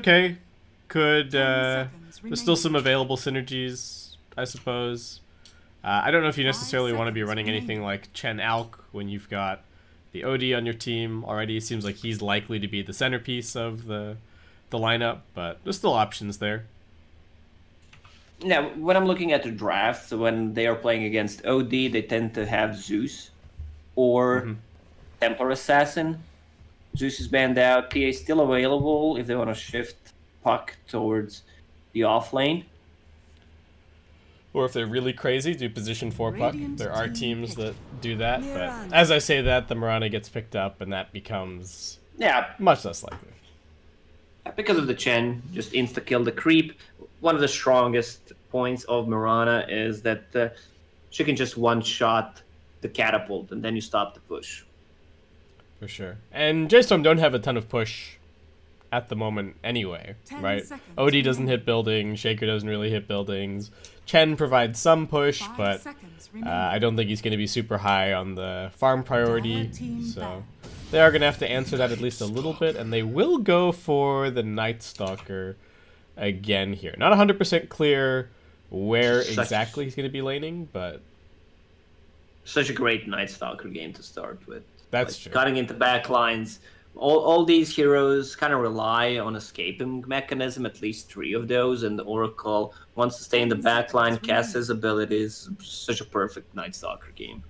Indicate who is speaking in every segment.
Speaker 1: okay. Could,
Speaker 2: 10 seconds
Speaker 1: there's still some
Speaker 2: remaining.
Speaker 1: available synergies, I suppose. I don't know if you
Speaker 2: 5
Speaker 1: necessarily want to be
Speaker 2: seconds
Speaker 1: running anything
Speaker 2: remaining.
Speaker 1: like Chen Alk when you've got the OD on your team already. It seems like he's likely to be the centerpiece of the lineup, but there's still options there.
Speaker 3: Yeah, when I'm looking at the drafts, when they are playing against OD, they tend to have Zeus or Templar Assassin. Zeus is banned out. TA is still available if they want to shift puck towards the off lane.
Speaker 1: Or if they're really crazy, do position 4 puck.
Speaker 2: Radiant
Speaker 1: There are
Speaker 2: team
Speaker 1: teams
Speaker 2: pick.
Speaker 1: that do that, but
Speaker 2: Miranda.
Speaker 1: as I say that, the Mirana gets picked up, and that becomes
Speaker 3: Yeah,
Speaker 1: much less likely.
Speaker 3: because of the Chen, just insta-kill the creep. One of the strongest points of Mirana is that she can just one-shot the catapult, and then you stop the push.
Speaker 1: For sure. And J.Storm don't have a ton of push at the moment anyway,
Speaker 2: 10
Speaker 1: right?
Speaker 2: seconds
Speaker 1: OD doesn't
Speaker 2: remaining.
Speaker 1: hit buildings, Shaker doesn't really hit buildings. Chen provides some push,
Speaker 2: 5
Speaker 1: but
Speaker 2: seconds remaining.
Speaker 1: I don't think he's going to be super high on the farm priority,
Speaker 2: Dire team
Speaker 1: so
Speaker 2: banned.
Speaker 1: they are going to have to answer that at least a little bit, and they will go for the Night Stalker again here. Not 100% clear where
Speaker 3: Such-
Speaker 1: exactly he's going to be laning, but
Speaker 3: Such a great Night Stalker game to start with.
Speaker 1: that's true.
Speaker 3: Cutting into backlines. All these heroes kind of rely on escaping mechanism, at least 3 of those, and the Oracle wants to stay in the backline, cast his abilities. Such a perfect Night Stalker game.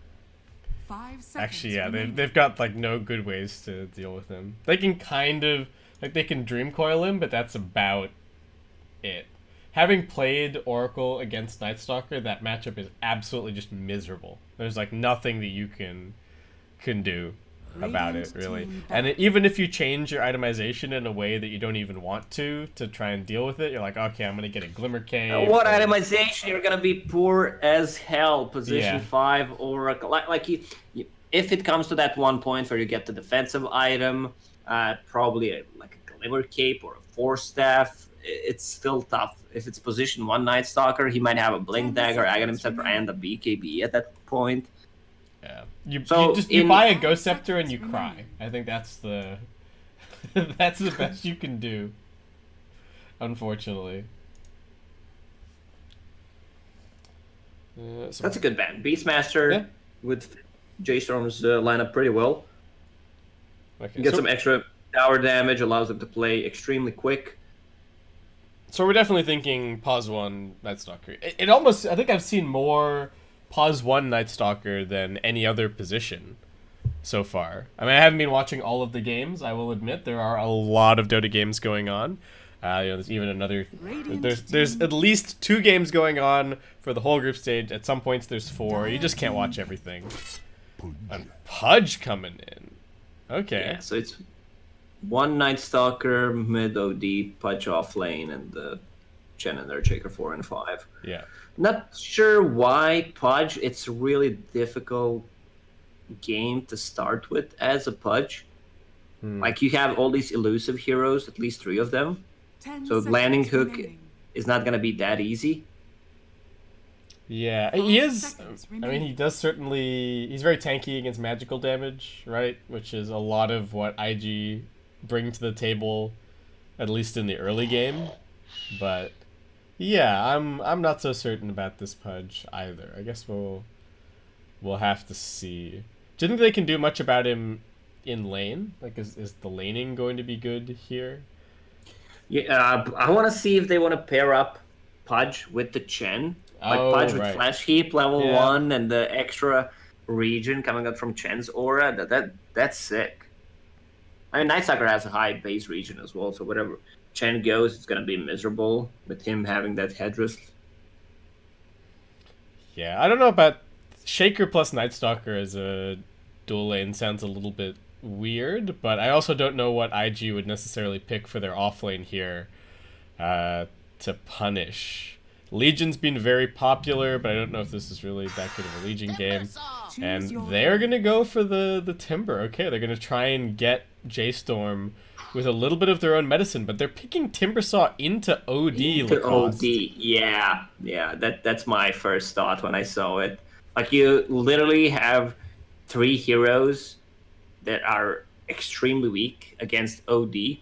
Speaker 2: 5 seconds
Speaker 1: Actually, yeah,
Speaker 2: remaining.
Speaker 1: they've got like no good ways to deal with him. They can kind of like they can dream coil him, but that's about it. Having played Oracle against Night Stalker, that matchup is absolutely just miserable. There's like nothing that you can do about it,
Speaker 2: Radiant
Speaker 1: really.
Speaker 2: team
Speaker 1: And even if you change your itemization in a way that you don't even want to try and deal with it, you're like, okay, I'm gonna get a Glimmer Cave.
Speaker 3: What
Speaker 1: or-
Speaker 3: itemization? You're gonna be poor as hell. Position
Speaker 1: Yeah.
Speaker 3: 5 Oracle. Like if it comes to that one point where you get the defensive item, probably like a Glimmer Cape or a Force Staff, it's still tough. If it's position 1 Night Stalker, he might have a Blink
Speaker 2: 10
Speaker 3: Dagger, Aghanim
Speaker 2: seconds
Speaker 3: Scepter,
Speaker 2: remaining.
Speaker 3: and a BKB at that point.
Speaker 1: Yeah. You
Speaker 3: So,
Speaker 1: you
Speaker 3: in-
Speaker 1: buy a Ghost Scepter and you
Speaker 2: Seconds
Speaker 1: cry.
Speaker 2: remaining.
Speaker 1: I think that's the that's the best you can do. Unfortunately. So
Speaker 3: That's a good ban. Beastmaster
Speaker 1: Yeah.
Speaker 3: with J.Storm's lineup pretty well.
Speaker 1: okay,
Speaker 3: Get
Speaker 1: so,
Speaker 3: some extra tower damage, allows them to play extremely quick.
Speaker 1: so we're definitely thinking pause 1 Night Stalker. It almost, I think I've seen more pause 1 Night Stalker than any other position so far. I mean, I haven't been watching all of the games, I will admit. There are a lot of Dota games going on. There's even another.
Speaker 2: Radiant
Speaker 1: There's
Speaker 2: team
Speaker 1: at least 2 games going on for the whole group stage. At some points, there's 4. You just can't watch everything. And Pudge coming in. Okay.
Speaker 3: Yeah, so it's 1 Night Stalker, mid OD, Pudge off lane, and the Chen and Earthshaker 4 and 5.
Speaker 1: Yeah.
Speaker 3: Not sure why Pudge. It's a really difficult game to start with as a Pudge. Like you have all these elusive heroes, at least 3 of them.
Speaker 2: 10
Speaker 3: So
Speaker 2: seconds
Speaker 3: landing hook
Speaker 2: remaining.
Speaker 3: is not gonna be that easy.
Speaker 1: Yeah, he
Speaker 2: 5
Speaker 1: is.
Speaker 2: seconds
Speaker 1: I mean,
Speaker 2: remaining.
Speaker 1: he does certainly. He's very tanky against magical damage, right? Which is a lot of what IG bring to the table, at least in the early game. But yeah, I'm not so certain about this Pudge either. I guess we'll have to see. Do you think they can do much about him in lane? Like, is the laning going to be good here?
Speaker 3: Yeah, I want to see if they want to pair up Pudge with the Chen. Like
Speaker 1: Oh,
Speaker 3: Pudge with
Speaker 1: right.
Speaker 3: Flash Heap level
Speaker 1: Yeah.
Speaker 3: 1 and the extra regen coming out from Chen's aura. That's sick. I mean, Night Stalker has a high base regen as well, so whatever Chen goes, it's gonna be miserable with him having that headdress.
Speaker 1: Yeah, I don't know about Shaker plus Night Stalker as a dual lane sounds a little bit weird, but I also don't know what IG would necessarily pick for their off lane here to punish. Legion's been very popular, but I don't know if this is really that good of a Legion game.
Speaker 2: Choose
Speaker 1: And
Speaker 2: your
Speaker 1: they're
Speaker 2: lane.
Speaker 1: gonna go for the Timber. Okay, they're gonna try and get J.Storm with a little bit of their own medicine, but they're picking Timbersaw into OD.
Speaker 3: To
Speaker 1: Lacoste.
Speaker 3: OD, yeah. That's my first thought when I saw it. Like you literally have 3 heroes that are extremely weak against OD.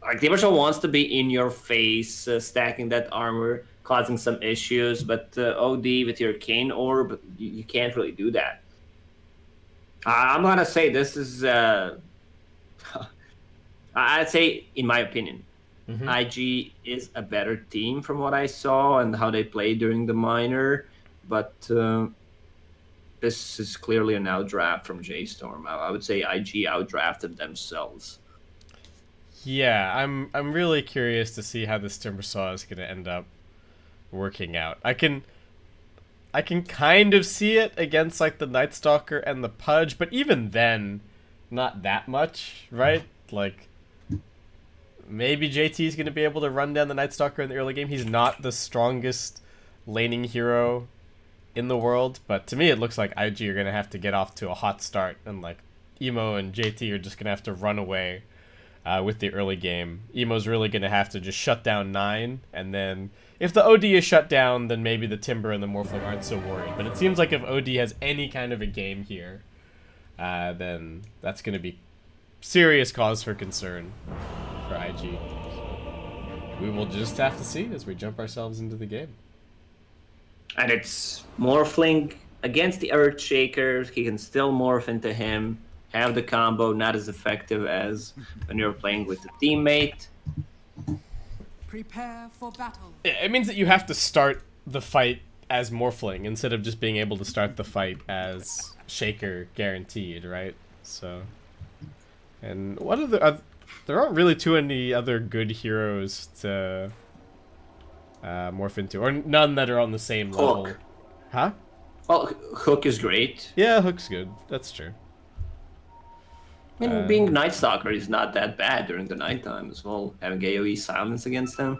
Speaker 3: like Timbersaw wants to be in your face, stacking that armor, causing some issues. But OD with your Cane Orb, you can't really do that. I'm gonna say this is. I'd say, in my opinion, IG is a better team from what I saw and how they played during the minor, but this is clearly an outdraft from J.Storm. I would say IG outdrafted themselves.
Speaker 1: Yeah, I'm really curious to see how this Timbersaw is going to end up working out. I can kind of see it against like the Night Stalker and the Pudge, but even then, not that much, right? Like, maybe JT is going to be able to run down the Night Stalker in the early game. He's not the strongest laning hero in the world, but to me it looks like IG are going to have to get off to a hot start, and like Emo and JT are just going to have to run away with the early game. Emo's really going to have to just shut down 9, and then if the OD is shut down, then maybe the Timber and the Morphling aren't so worried. But it seems like if OD has any kind of a game here, then that's going to be serious cause for concern for IG. We will just have to see as we jump ourselves into the game.
Speaker 3: And it's Morphling against the Earthshaker. He can still morph into him, have the combo, not as effective as when you're playing with a teammate.
Speaker 2: Prepare for battle.
Speaker 1: It means that you have to start the fight as Morphling instead of just being able to start the fight as Shaker guaranteed, right? So, and what are the there aren't really too many other good heroes to morph into, or none that are on the same level.
Speaker 3: Hook.
Speaker 1: Huh?
Speaker 3: Well, Hook is great.
Speaker 1: Yeah, Hook's good. That's true.
Speaker 3: I mean, being Night Stalker is not that bad during the nighttime as well. Having AoE silence against them.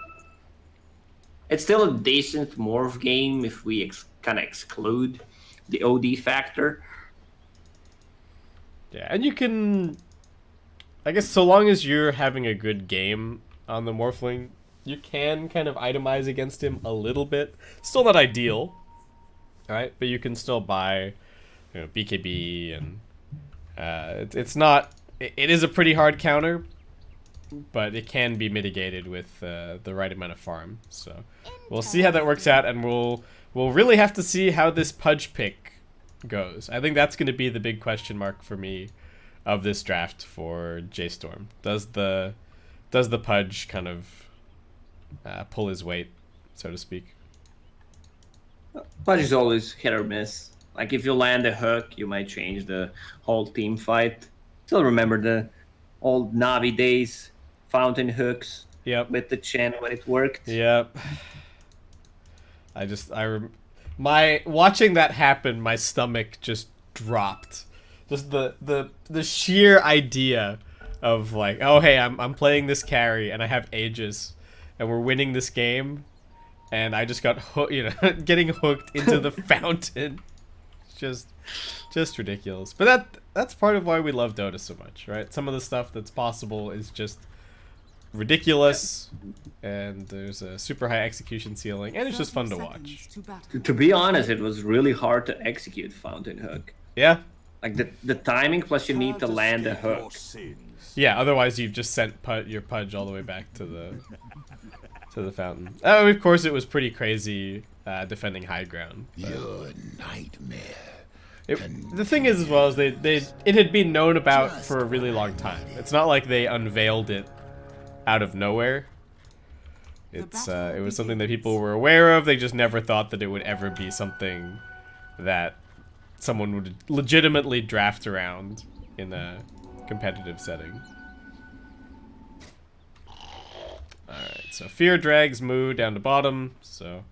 Speaker 3: It's still a decent morph game if we kind of exclude the OD factor.
Speaker 1: Yeah, and you can, I guess, so long as you're having a good game on the Morphling, you can kind of itemize against him a little bit. Still not ideal, right? But you can still buy, you know, BKB, and it's not. It is a pretty hard counter, but it can be mitigated with the right amount of farm. So we'll see how that works out, and we'll really have to see how this Pudge pick goes. I think that's going to be the big question mark for me of this draft for J.Storm. Does the Pudge kind of pull his weight, so to speak?
Speaker 3: Pudge is always hit or miss. Like, if you land a hook, you might change the whole team fight. Still remember the old Navi days, fountain hooks.
Speaker 1: Yep.
Speaker 3: With the Chen when it worked.
Speaker 1: Yep. Watching that happen, my stomach just dropped. Just the sheer idea of like, oh hey, I'm playing this carry and I have Aegis, and we're winning this game, and I just got getting hooked into the fountain. Just ridiculous. But that's part of why we love Dota so much, right? Some of the stuff that's possible is just ridiculous, and there's a super high execution ceiling, and it's just fun to watch.
Speaker 3: To be honest, it was really hard to execute Fountain Hook.
Speaker 1: Yeah.
Speaker 3: Like the timing, plus you need to land a hook.
Speaker 1: Yeah, otherwise you've just sent your Pudge all the way back to the fountain. Oh, of course it was pretty crazy defending high ground.
Speaker 4: Your nightmare.
Speaker 1: The thing is, as well, is it had been known about for a really long time. It's not like they unveiled it out of nowhere. It was something that people were aware of. They just never thought that it would ever be something that someone would legitimately draft around in a competitive setting. Alright, so Fear drags Moo down to bottom, so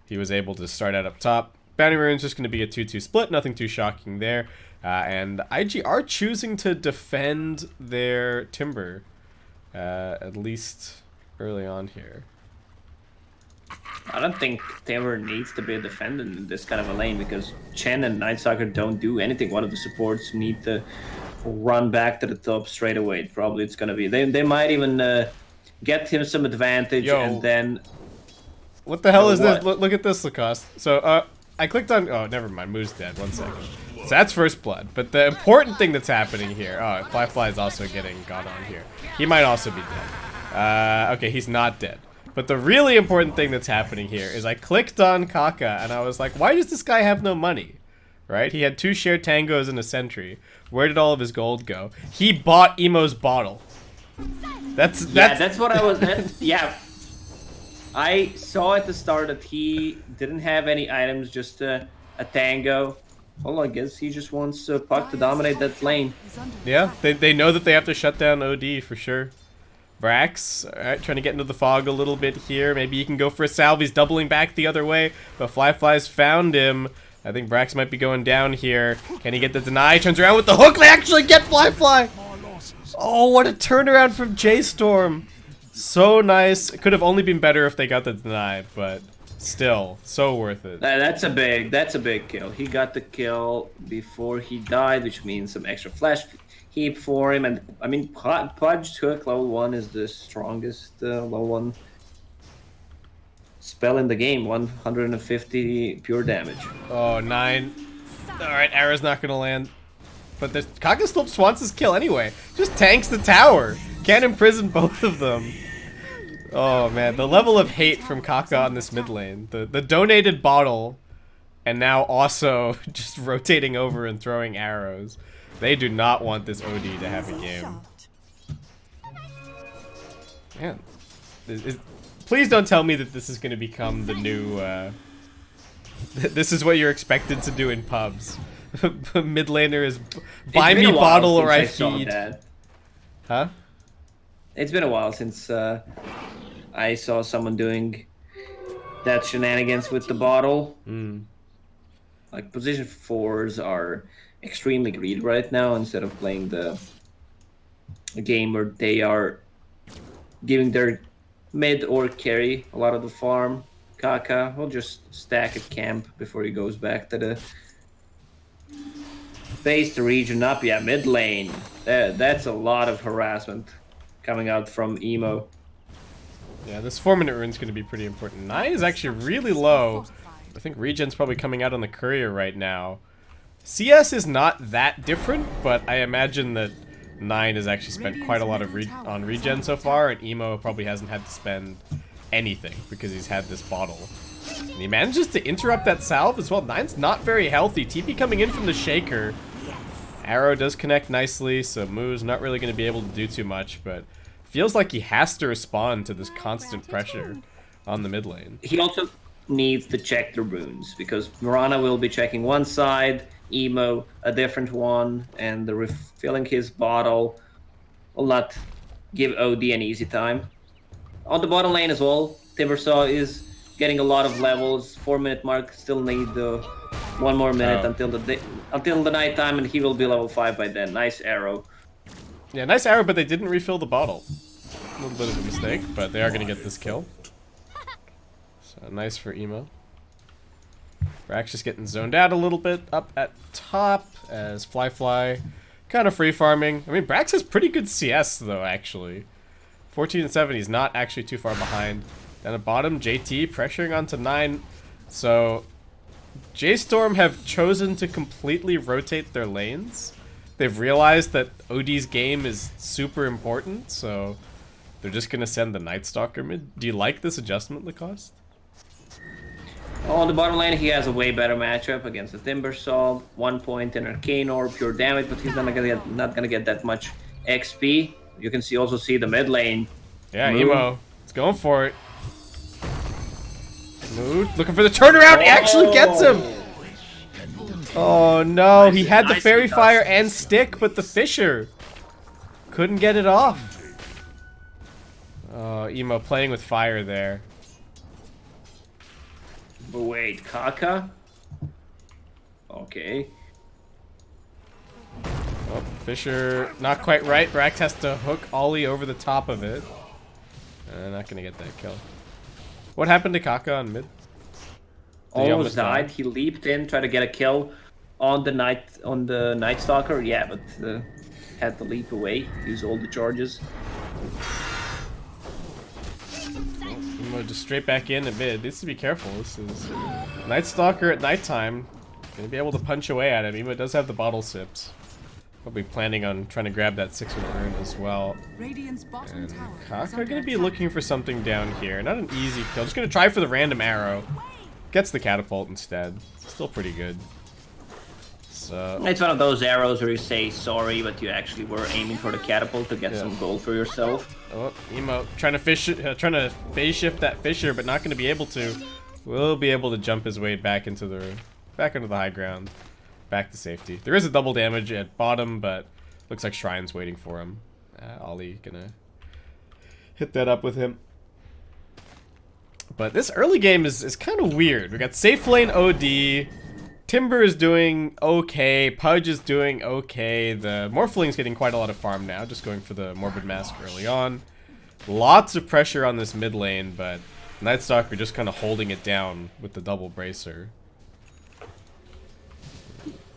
Speaker 1: he was able to start out up top. Bounty Rune's just going to be a 2-2 split, nothing too shocking there. And IG are choosing to defend their Timber, at least early on here.
Speaker 3: I don't think Timber needs to be defended in this kind of a lane, because Chen and Night Stalker don't do anything. One of the supports need to run back to the top straight away. Probably it's going to be... They might even get him some advantage. Yo. And then...
Speaker 1: What the hell is this? Look at this, Lacoste. So, I clicked on... Oh, never mind. Moo's dead. 1 second. So that's first blood. But the important thing that's happening here... Oh, Fly is also getting got on here. He might also be dead. Okay, he's not dead. But the really important thing that's happening here is I clicked on Kaka and I was like, why does this guy have no money? Right? He had 2 shared tangos and a sentry. Where did all of his gold go? He bought Emo's bottle. That's
Speaker 3: what I was. Yeah, I saw at the start that he didn't have any items, just a tango. Well, I guess he just wants Puck to dominate that lane.
Speaker 1: Yeah, they know that they have to shut down OD for sure. Brax, alright, trying to get into the fog a little bit here. Maybe he can go for a salve. He's doubling back the other way, but Fly's found him. I think Brax might be going down here. Can he get the deny? Turns around with the hook. They actually get Fly. Oh, what a turnaround from J.Storm. So nice. It could have only been better if they got the deny, but still, so worth it.
Speaker 3: That's a big kill. He got the kill before he died, which means some extra flash heap for him. And I mean, Pudge hook level 1 is the strongest level 1 spell in the game. 150 pure damage.
Speaker 1: Oh, 9. Alright, arrow's not gonna land. But the Kaka still just wants his kill anyway. Just tanks the tower. Can't imprison both of them. Oh man, the level of hate from Kaka on this mid lane. The donated bottle, and now also just rotating over and throwing arrows. They do not want this OD to have a game. Man, please don't tell me that this is going to become the new. This is what you're expected to do in pubs. Mid laner is buy me bottle or I feed. Huh?
Speaker 3: It's been a while since I saw someone doing that shenanigans with the bottle. Like position 4s are extremely greedy right now. Instead of playing the game where they are giving their mid or carry a lot of the farm, Kaka will just stack at camp before he goes back to the base to region up. Yeah, mid lane. That's a lot of harassment coming out from Emo.
Speaker 1: Yeah, this 4-minute rune's going to be pretty important. 9 is actually really low. I think regen's probably coming out on the courier right now. CS is not that different, but I imagine that 9 has actually spent quite a lot of on regen so far, and Emo probably hasn't had to spend anything because he's had this bottle. And he manages to interrupt that salve as well. 9's not very healthy. TP coming in from the Shaker. Arrow does connect nicely, so Moo's not really going to be able to do too much, but feels like he has to respond to this constant pressure on the mid lane.
Speaker 3: He also needs to check the runes, because Mirana will be checking one side, Emo a different one, and the refilling his bottle will not give OD an easy time. On the bottom lane as well, Timbersaw is getting a lot of levels. 4-minute mark, still need the 1 more minute until the night time, and he will be level 5 by then. Nice arrow.
Speaker 1: Yeah, nice arrow, but they didn't refill the bottle. A little bit of a mistake, but they are going to get this kill. So nice for Emo. Brax just getting zoned out a little bit up at top as Fly kind of free farming. I mean, Brax has pretty good CS though, actually. 14 and 7, he's not actually too far behind. Down at bottom, JT pressuring onto 9. So J.Storm have chosen to completely rotate their lanes. They've realized that OD's game is super important, so they're just going to send the Night Stalker mid. Do you like this adjustment, Lacoste?
Speaker 3: On the bottom lane, he has a way better matchup against the Timbersaw. 1 point in Arcane Orb, pure damage, but he's not gonna get that much XP. You can also see the mid lane.
Speaker 1: Yeah, Emo. It's going for it. Mood looking for the turnaround. He actually gets him. Oh no, he had the Fairy Fire and Stick, but the Fisher couldn't get it off. Oh, Emo playing with fire there.
Speaker 3: But wait, Kaka? Okay.
Speaker 1: Oh, Fisher not quite right. Brax has to hook Ollie over the top of it. Not gonna get that kill. What happened to Kaka on mid?
Speaker 3: Almost died. He leaped in, tried to get a kill on the Night Stalker. Yeah, but had to leap away. Use all the charges.
Speaker 1: Just straight back in at mid. Needs to be careful. This is Night Stalker at nighttime. Gonna be able to punch away at him. Emo does have the bottle sips. Probably planning on trying to grab that 6 rune as well.
Speaker 2: Radiant's bottom
Speaker 1: And
Speaker 2: tower is
Speaker 1: Kaka
Speaker 2: under
Speaker 1: gonna be
Speaker 2: attack.
Speaker 1: looking for something down here. Not an easy kill. Just gonna try for the random arrow. Gets the catapult instead. Still pretty good. So
Speaker 3: It's one of those arrows where you say sorry, but you actually were aiming for the catapult to get some gold for yourself.
Speaker 1: oh, Emo trying to trying to phase shift that Fissure, but not gonna be able to. Will be able to jump his way back into the high ground. Back to safety. There is a double damage at bottom, but looks like Shrine's waiting for him. Ollie gonna hit that up with him. But this early game is kind of weird. We got safe lane OD. Timber is doing okay. Pudge is doing okay. The Morphling's getting quite a lot of farm now, just going for the Morbid Mask early on. Lots of pressure on this mid lane, but Nightstalker just kind of holding it down with the double bracer.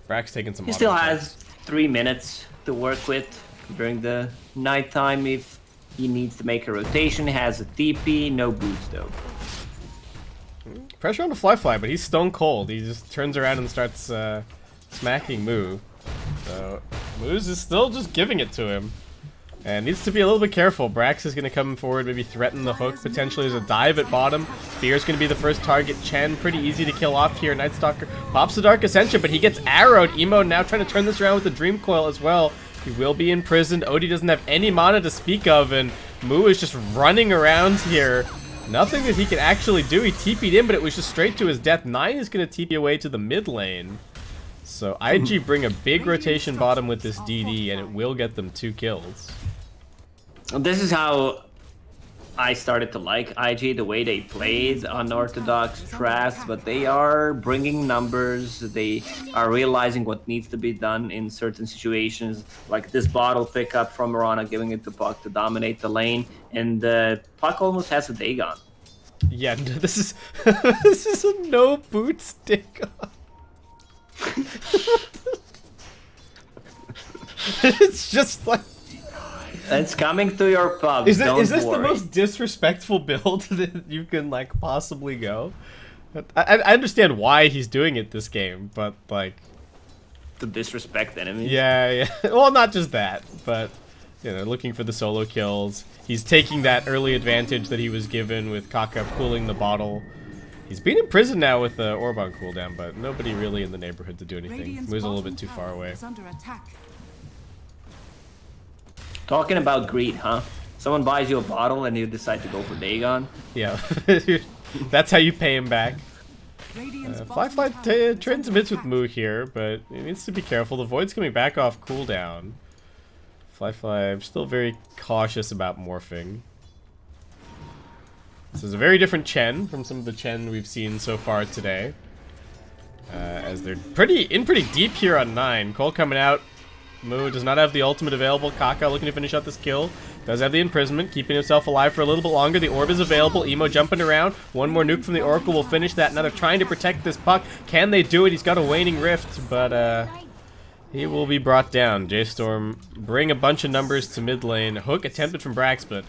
Speaker 1: Brack's taking some.
Speaker 3: He still
Speaker 1: auto
Speaker 3: has 3 minutes to work with during the nighttime if he needs to make a rotation. He has a TP, no boots though.
Speaker 1: pressure on the Fly, but he's stone cold. He just turns around and starts smacking Moo. So Moo's is still just giving it to him. And needs to be a little bit careful. Brax is going to come forward, maybe threaten the hook. Potentially there's a dive at bottom. Fear's going to be the first target. Chen, pretty easy to kill off here. Nightstalker pops the Dark Ascension, but he gets arrowed. Emo now trying to turn this around with the Dream Coil as well. He will be imprisoned. Odie doesn't have any mana to speak of, and Moo is just running around here. Nothing that he can actually do. He TP'd in, but it was just straight to his death. 9 is going to TP away to the mid lane. So IG bring a big rotation bottom with this DD, and it will get them 2 kills.
Speaker 3: This is how I started to like IG, the way they played unorthodox drafts, but they are bringing numbers, they are realizing what needs to be done in certain situations, like this bottle pickup from Mirana, giving it to Puck to dominate the lane, and Puck almost has a Dagon.
Speaker 1: Yeah, this is this is a no boots Dagon. It's just like,
Speaker 3: It's coming to your pub.
Speaker 1: is
Speaker 3: Don't
Speaker 1: this the
Speaker 3: worry.
Speaker 1: most disrespectful build that you can like possibly go? I understand why he's doing it this game, but like,
Speaker 3: to disrespect enemies?
Speaker 1: yeah. Well, not just that, but you know, looking for the solo kills. He's taking that early advantage that he was given with Kaka pulling the bottle. He's been in prison now with the Orb on cooldown, but nobody really in the neighborhood to do anything.
Speaker 2: Radiant's
Speaker 1: Moves a little
Speaker 2: bottom
Speaker 1: bit too
Speaker 2: tower
Speaker 1: far away.
Speaker 2: is under attack.
Speaker 3: Talking about greed, huh? Someone buys you a bottle and you decide to go for Dagon.
Speaker 1: Yeah, that's how you pay him back.
Speaker 2: Radiant's
Speaker 1: Fly
Speaker 2: bottom tower is
Speaker 1: transmits
Speaker 2: under
Speaker 1: with
Speaker 2: attack.
Speaker 1: Moo here, but he needs to be careful. The Void's coming back off cooldown. Fly, still very cautious about morphing. This is a very different Chen from some of the Chen we've seen so far today. As they're pretty deep here on 9. Cole coming out. Moo does not have the ultimate available. Kaka looking to finish out this kill. Does have the imprisonment, keeping himself alive for a little bit longer. The orb is available. Emo jumping around. One more nuke from the Oracle will finish that. Now they're trying to protect this Puck. Can they do it? He's got a waning rift, but he will be brought down. J.Storm bring a bunch of numbers to mid lane. Hook attempted from Brax, but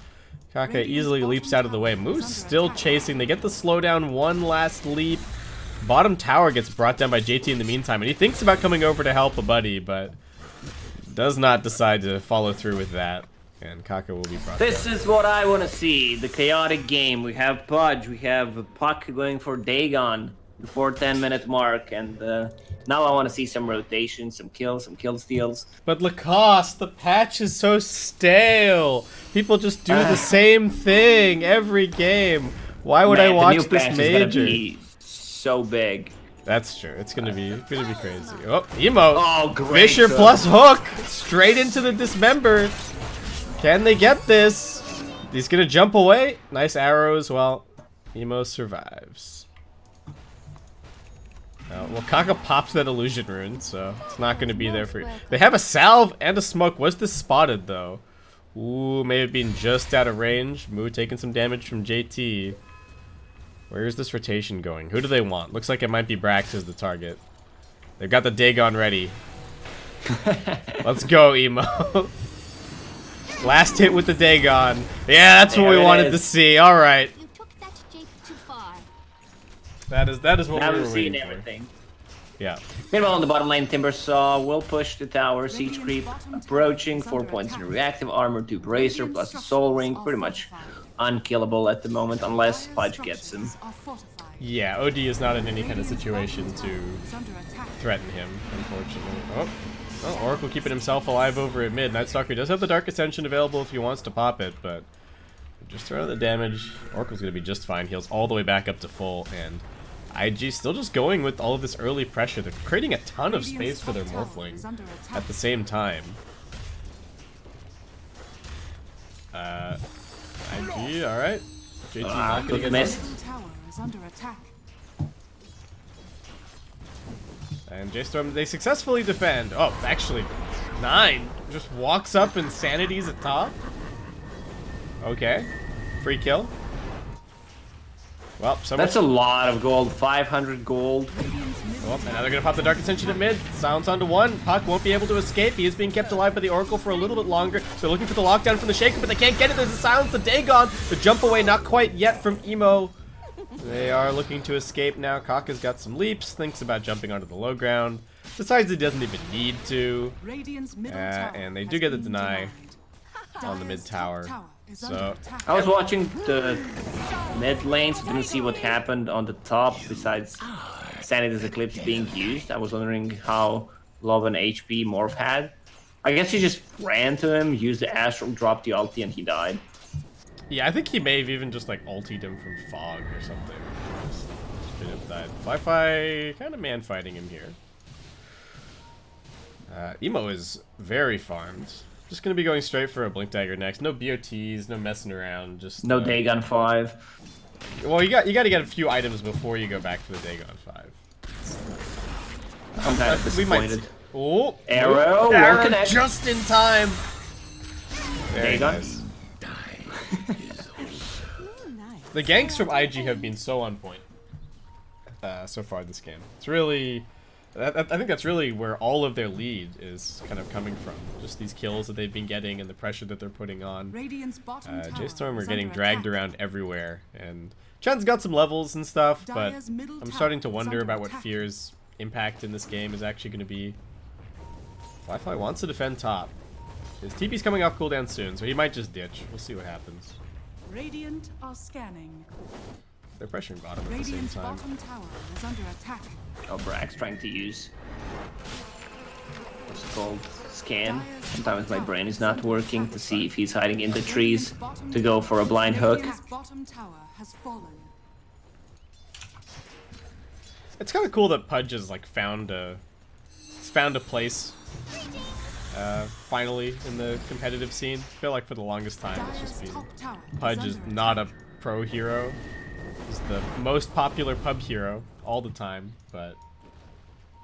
Speaker 1: Kaka easily leaps out of the way. Moo's still chasing. They get the slowdown. One last leap. Bottom tower gets brought down by JT in the meantime, and he thinks about coming over to help a buddy, but does not decide to follow through with that. And Kaka will be brought
Speaker 3: This
Speaker 1: down.
Speaker 3: is what I want to see. The chaotic game. We have Pudge, we have Puck going for Dagon before 10-minute mark, and now I want to see some rotation, some kills, some kill steals.
Speaker 1: But Lacoste, the patch is so stale. People just do the same thing every game. Why would I
Speaker 3: Man,
Speaker 1: watch
Speaker 3: the new
Speaker 1: this
Speaker 3: patch is
Speaker 1: major?
Speaker 3: gonna be so big.
Speaker 1: That's true. It's gonna be crazy. Oh, Emo.
Speaker 3: Oh, great.
Speaker 1: Fisher plus Hook straight into the dismember. Can they get this? He's gonna jump away. Nice arrow as well. Emo survives. Well, Kaka pops that illusion rune, so it's not gonna be there for you. They have a salve and a smoke. Was this spotted though? Ooh, may have been just out of range. Moo taking some damage from JT. Where's this rotation going? Who do they want? Looks like it might be Brax as the target. They've got the Dagon ready. Let's go, Emo. Last hit with the Dagon. Yeah, that's what
Speaker 3: There
Speaker 1: we
Speaker 3: it
Speaker 1: wanted
Speaker 3: is.
Speaker 1: to see. All right.
Speaker 5: You took that Jake too far.
Speaker 1: That is what
Speaker 3: Now
Speaker 1: we
Speaker 3: we've
Speaker 1: were
Speaker 3: seen
Speaker 1: waiting for.
Speaker 3: everything.
Speaker 1: Yeah.
Speaker 3: Meanwhile, on the bottom lane, Timbersaw will push the tower. Siege creep approaching. 4 points in reactive armor, 2 bracer, plus a soul ring. Pretty much unkillable at the moment, unless Pudge gets him.
Speaker 1: Yeah, OD is not in any kind of situation to threaten him, unfortunately. Oh, well, Oracle keeping himself alive over at mid. Nightstalker does have the Dark Ascension available if he wants to pop it, but just throw the damage. Oracle's going to be just fine. Heals all the way back up to full, and IG still just going with all of this early pressure. They're creating a ton of space for their Morphling at the same time. IG, alright. JT not going to get
Speaker 3: missed.
Speaker 1: And J.Storm, they successfully defend. Oh, actually, 9 just walks up and sanities at top. Okay, free kill. Well, so
Speaker 3: that's a lot of gold. 500 gold.
Speaker 1: Well, and now they're gonna pop the Dark Ascension at mid. Silence onto 1. Puck won't be able to escape. He is being kept alive by the Oracle for a little bit longer. They're looking for the lockdown from the Shaker, but they can't get it. There's a silence. The Dagon. The jump away, not quite yet from Emo. They are looking to escape now. Kaka's got some leaps. Thinks about jumping onto the low ground. Decides he doesn't even need to. And they do get the deny on the mid tower. So
Speaker 3: I was watching the mid lane, so didn't see what happened on the top besides Sanity's Eclipse being used. I was wondering how low of an HP Morph had. I guess he just ran to him, used the Astral, dropped the ulti, and he died.
Speaker 1: Yeah, I think he may have even just like ultied him from Fog or something. Just straight up died. Fly kind of man fighting him here. Emo is very farmed. Just gonna be going straight for a Blink Dagger next. No BOTs, no messing around. Just
Speaker 3: no Dagon 5.
Speaker 1: Well, you got to get a few items before you go back for the Dagon 5.
Speaker 3: I'm kind of disappointed.
Speaker 1: Oh,
Speaker 3: arrow,
Speaker 1: arrow just in time. Very
Speaker 3: Dagon.
Speaker 1: Nice. The ganks from IG have been so on point so far this game. It's really, I think that's really where all of their lead is kind of coming from. Just these kills that they've been getting and the pressure that they're putting on. J.Storm are getting dragged around everywhere, and Chen's got some levels and stuff, but I'm starting to wonder about what Fear's impact in this game is actually going to be. Fly wants to defend top. His TP's coming off cooldown soon, so he might just ditch. We'll see what happens.
Speaker 2: Radiant are scanning.
Speaker 1: They're pressuring bottom at the same time.
Speaker 2: Bottom tower is under attack.
Speaker 3: Oh, Brax trying to use what's it called? Scan. Sometimes my brain is not working to see if he's hiding in the trees to go for a blind hook.
Speaker 2: Bottom tower has fallen.
Speaker 1: It's kind of cool that Pudge has like found a place finally in the competitive scene. I feel like for the longest time it's just been Pudge is not a pro hero. He's the most popular pub hero all the time, but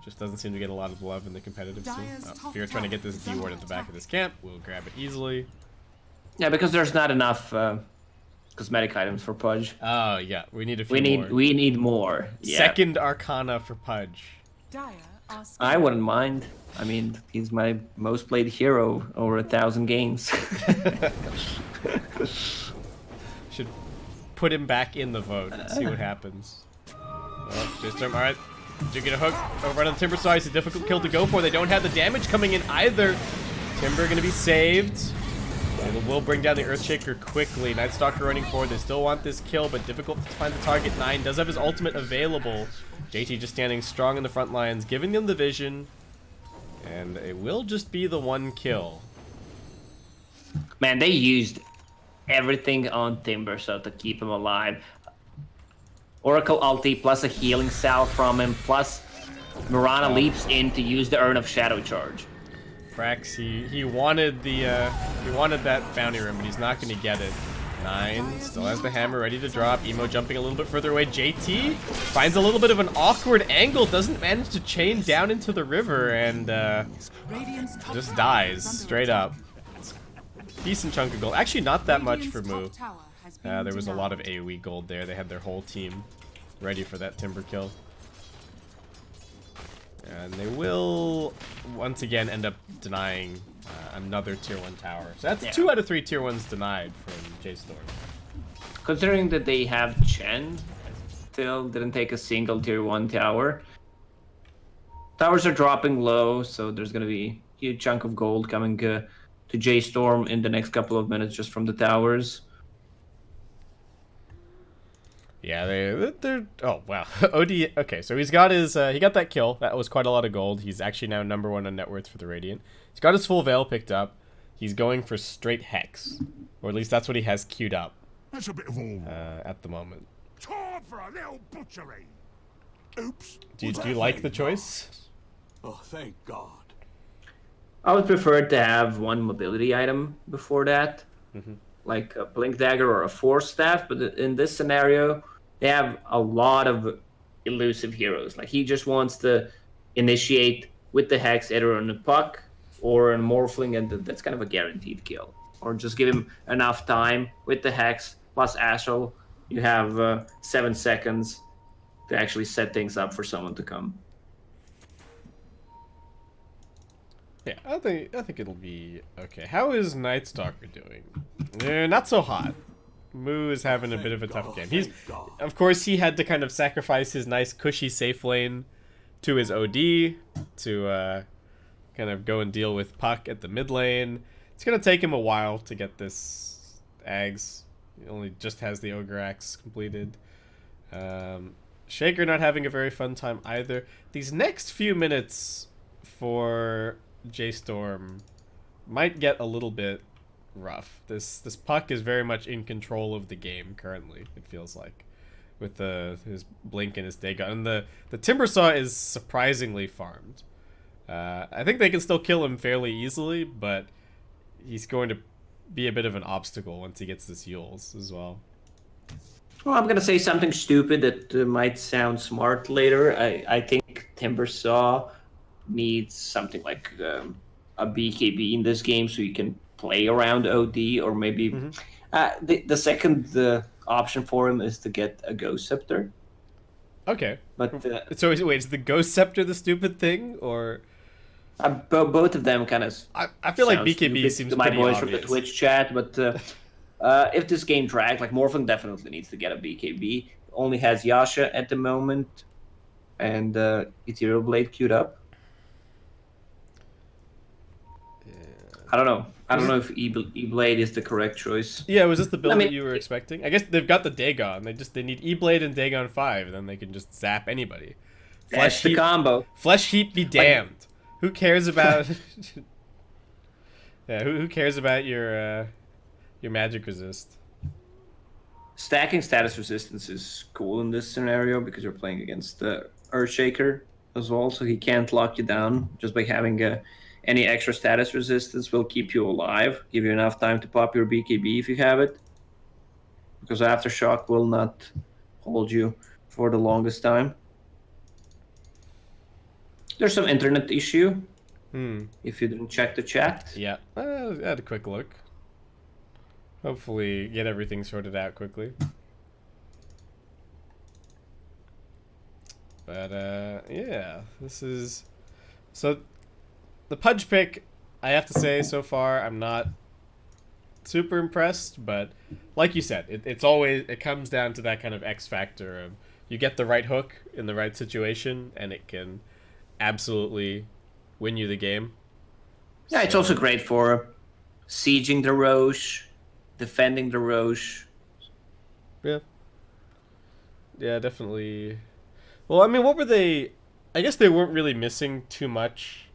Speaker 1: just doesn't seem to get a lot of love in the competitive scene. Oh, Fear trying to get this D ward at the back of this camp. We'll grab it easily.
Speaker 3: Yeah, because there's not enough cosmetic items for Pudge.
Speaker 1: Oh yeah, we need a few more.
Speaker 3: We need more. Yeah.
Speaker 1: Second Arcana for Pudge.
Speaker 3: I wouldn't mind. I mean, he's my most played hero over 1,000 games.
Speaker 1: Should put him back in the vote and see what happens. Oh, J.Storm, alright. Do get a hook over on the Timber side. It's a difficult kill to go for. They don't have the damage coming in either. Timber gonna be saved. It will bring down the Earthshaker quickly. Nightstalker running forward. They still want this kill, but difficult to find the target. 9 does have his ultimate available. JT just standing strong in the front lines, giving them the vision. And it will just be the one kill.
Speaker 3: Man, they used everything on Timber so to keep him alive. Oracle ulti plus a healing salve from him, plus Mirana leaps in to use the Urn of Shadow charge.
Speaker 1: Frax, he wanted the he wanted that bounty room, but he's not going to get it. 9 still has the hammer ready to drop. Emo jumping a little bit further away. JT finds a little bit of an awkward angle, doesn't manage to chain down into the river, and just dies straight up. Decent chunk of gold. Actually, not that much for Moo. There was a lot of AoE gold there. They had their whole team ready for that Timber kill. And they will once again end up denying another tier 1 tower. So that's 2 out of 3 tier 1s denied from J.Storm.
Speaker 3: Considering that they have Chen, still didn't take a single tier 1 tower. Towers are dropping low, so there's going to be a huge chunk of gold coming to J.Storm in the next couple of minutes just from the towers.
Speaker 1: Yeah, they're oh wow. OD. Okay, so he's got his he got that kill. That was quite a lot of gold. He's actually now #1 on net worth for the Radiant. He's got his full veil picked up. He's going for straight hex, or at least that's what he has queued up.
Speaker 4: That's a bit of all.
Speaker 1: At the moment.
Speaker 4: Time for a little butchery. Oops.
Speaker 1: Do you like the choice?
Speaker 5: Oh, thank God.
Speaker 3: I would prefer to have one mobility item before that, like a Blink Dagger or a Force Staff. But in this scenario, they have a lot of elusive heroes. Like he just wants to initiate with the Hex either on a Puck or a Morphling, and that's kind of a guaranteed kill. Or just give him enough time with the Hex plus Astral. You have 7 seconds to actually set things up for someone to come.
Speaker 1: Yeah, I think it'll be okay. How is Night Stalker doing? Not so hot. Moo is having a bit of a tough game. Of course, he had to kind of sacrifice his nice cushy safe lane to his OD to kind of go and deal with Puck at the mid lane. It's gonna take him a while to get this Ags. He only just has the Ogre Axe completed. Shaker not having a very fun time either. These next few minutes for J.Storm might get a little bit rough. This Puck is very much in control of the game currently, it feels like, with his Blink and his Dagon. And the Timbersaw is surprisingly farmed. I think they can still kill him fairly easily, but he's going to be a bit of an obstacle once he gets this Yules as well.
Speaker 3: Well, I'm gonna say something stupid that might sound smart later. I think Timbersaw needs something like a BKB in this game so you can play around OD, or maybe the second option for him is to get a Ghost Scepter.
Speaker 1: Okay.
Speaker 3: But
Speaker 1: so wait, is the Ghost Scepter the stupid thing, or
Speaker 3: both of them kind of?
Speaker 1: I feel like BKB seems
Speaker 3: to my
Speaker 1: pretty
Speaker 3: boys
Speaker 1: obvious.
Speaker 3: from the Twitch chat, but if this game drags, like Morphling definitely needs to get a BKB. Only has Yasha at the moment, and Ethereal Blade queued up. I don't know. I don't know if E-Blade is the correct choice.
Speaker 1: Yeah, was this the build that you were expecting? I guess they've got the Dagon. They need E-Blade and Dagon 5, and then they can just zap anybody.
Speaker 3: That's the combo.
Speaker 1: Flesh Heap be damned. Who cares about? Yeah, who cares about your magic resist?
Speaker 3: Stacking status resistance is cool in this scenario because you're playing against the Earthshaker as well, so he can't lock you down just by having any extra status resistance will keep you alive, give you enough time to pop your BKB if you have it. Because Aftershock will not hold you for the longest time. There's some internet issue. If you didn't check the chat.
Speaker 1: Yeah, I had a quick look. Hopefully get everything sorted out quickly. But yeah, this is... So... The Pudge pick, I have to say, so far, I'm not super impressed, but like you said, it comes down to that kind of X factor of you get the right hook in the right situation, and it can absolutely win you the game.
Speaker 3: Yeah, it's also great for sieging the Roche, defending the Roche.
Speaker 1: Yeah. Yeah, definitely. Well, I mean, what were they... I guess they weren't really missing too much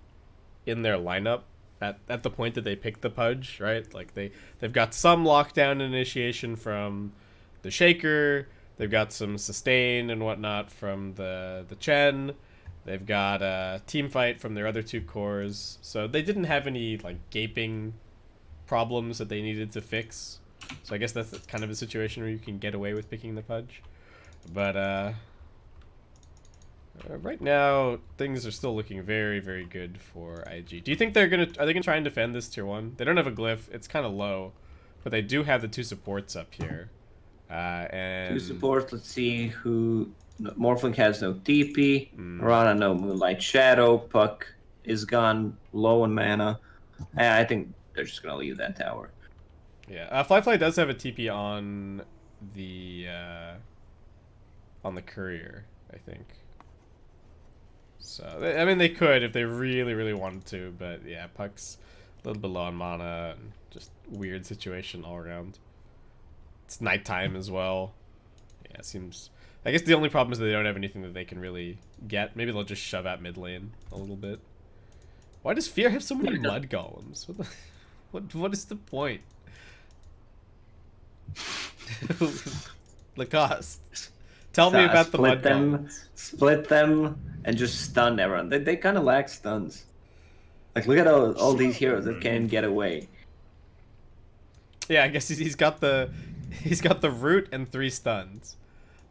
Speaker 1: in their lineup at the point that they picked the Pudge, right? Like they've got some lockdown initiation from the Shaker, they've got some sustain and whatnot from the Chen, they've got a team fight from their other 2 cores, so they didn't have any like gaping problems that they needed to fix. So I guess that's kind of a situation where you can get away with picking the Pudge. But right now, things are still looking very, very good for IG. Do you think are they gonna try and defend this tier 1? They don't have a glyph; it's kind of low, but they do have the 2 supports up here. And
Speaker 3: 2 supports. Let's see who. Morphling has no TP. Rana no Moonlight Shadow. Puck is gone, low on mana. I think they're just gonna leave that tower.
Speaker 1: Yeah, Fly does have a TP on the courier, I think. So, I mean, they could if they really, really wanted to, but yeah, Puck's a little bit low on mana, and just weird situation all around. It's nighttime as well. Yeah, it seems... I guess the only problem is that they don't have anything that they can really get. Maybe they'll just shove at mid lane a little bit. Why does Fear have so many mud golems? What is the point? Lacoste. Tell me about the mud golems.
Speaker 3: Split them and just stun everyone. They kind of lack stuns. Like, look at all these heroes that can get away.
Speaker 1: Yeah, I guess he's got the root and 3 stuns.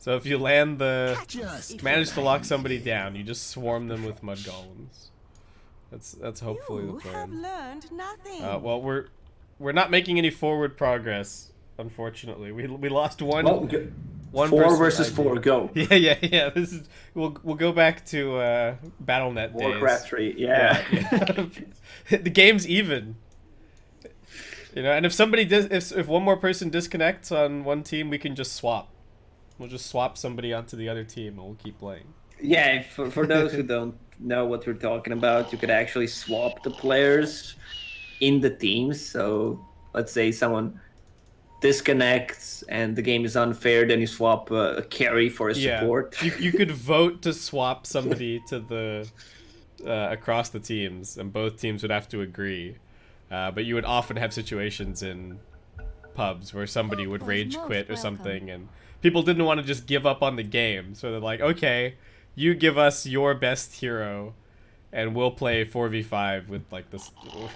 Speaker 1: So if you land manage to lock somebody down, you just swarm them with mud golems. That's hopefully the plan.
Speaker 6: You have learned nothing.
Speaker 1: Well, we're not making any forward progress, unfortunately. We lost one.
Speaker 3: Well,
Speaker 1: one
Speaker 3: 4 versus 4, go.
Speaker 1: Yeah. This is we'll go back to BattleNet days.
Speaker 3: Warcraft 3, yeah.
Speaker 1: The game's even. You know, and if somebody if one more person disconnects on one team, we can just swap. We'll just swap somebody onto the other team, and we'll keep playing.
Speaker 3: Yeah, for those who don't know what we're talking about, you could actually swap the players in the teams. So let's say someone disconnects and the game is unfair, then you swap a carry for a support.
Speaker 1: You could vote to swap somebody to the across the teams, and both teams would have to agree. But you would often have situations in pubs where somebody would rage quit or something, and people didn't want to just give up on the game. So they're like, okay, you give us your best hero, and we'll play 4v5 with like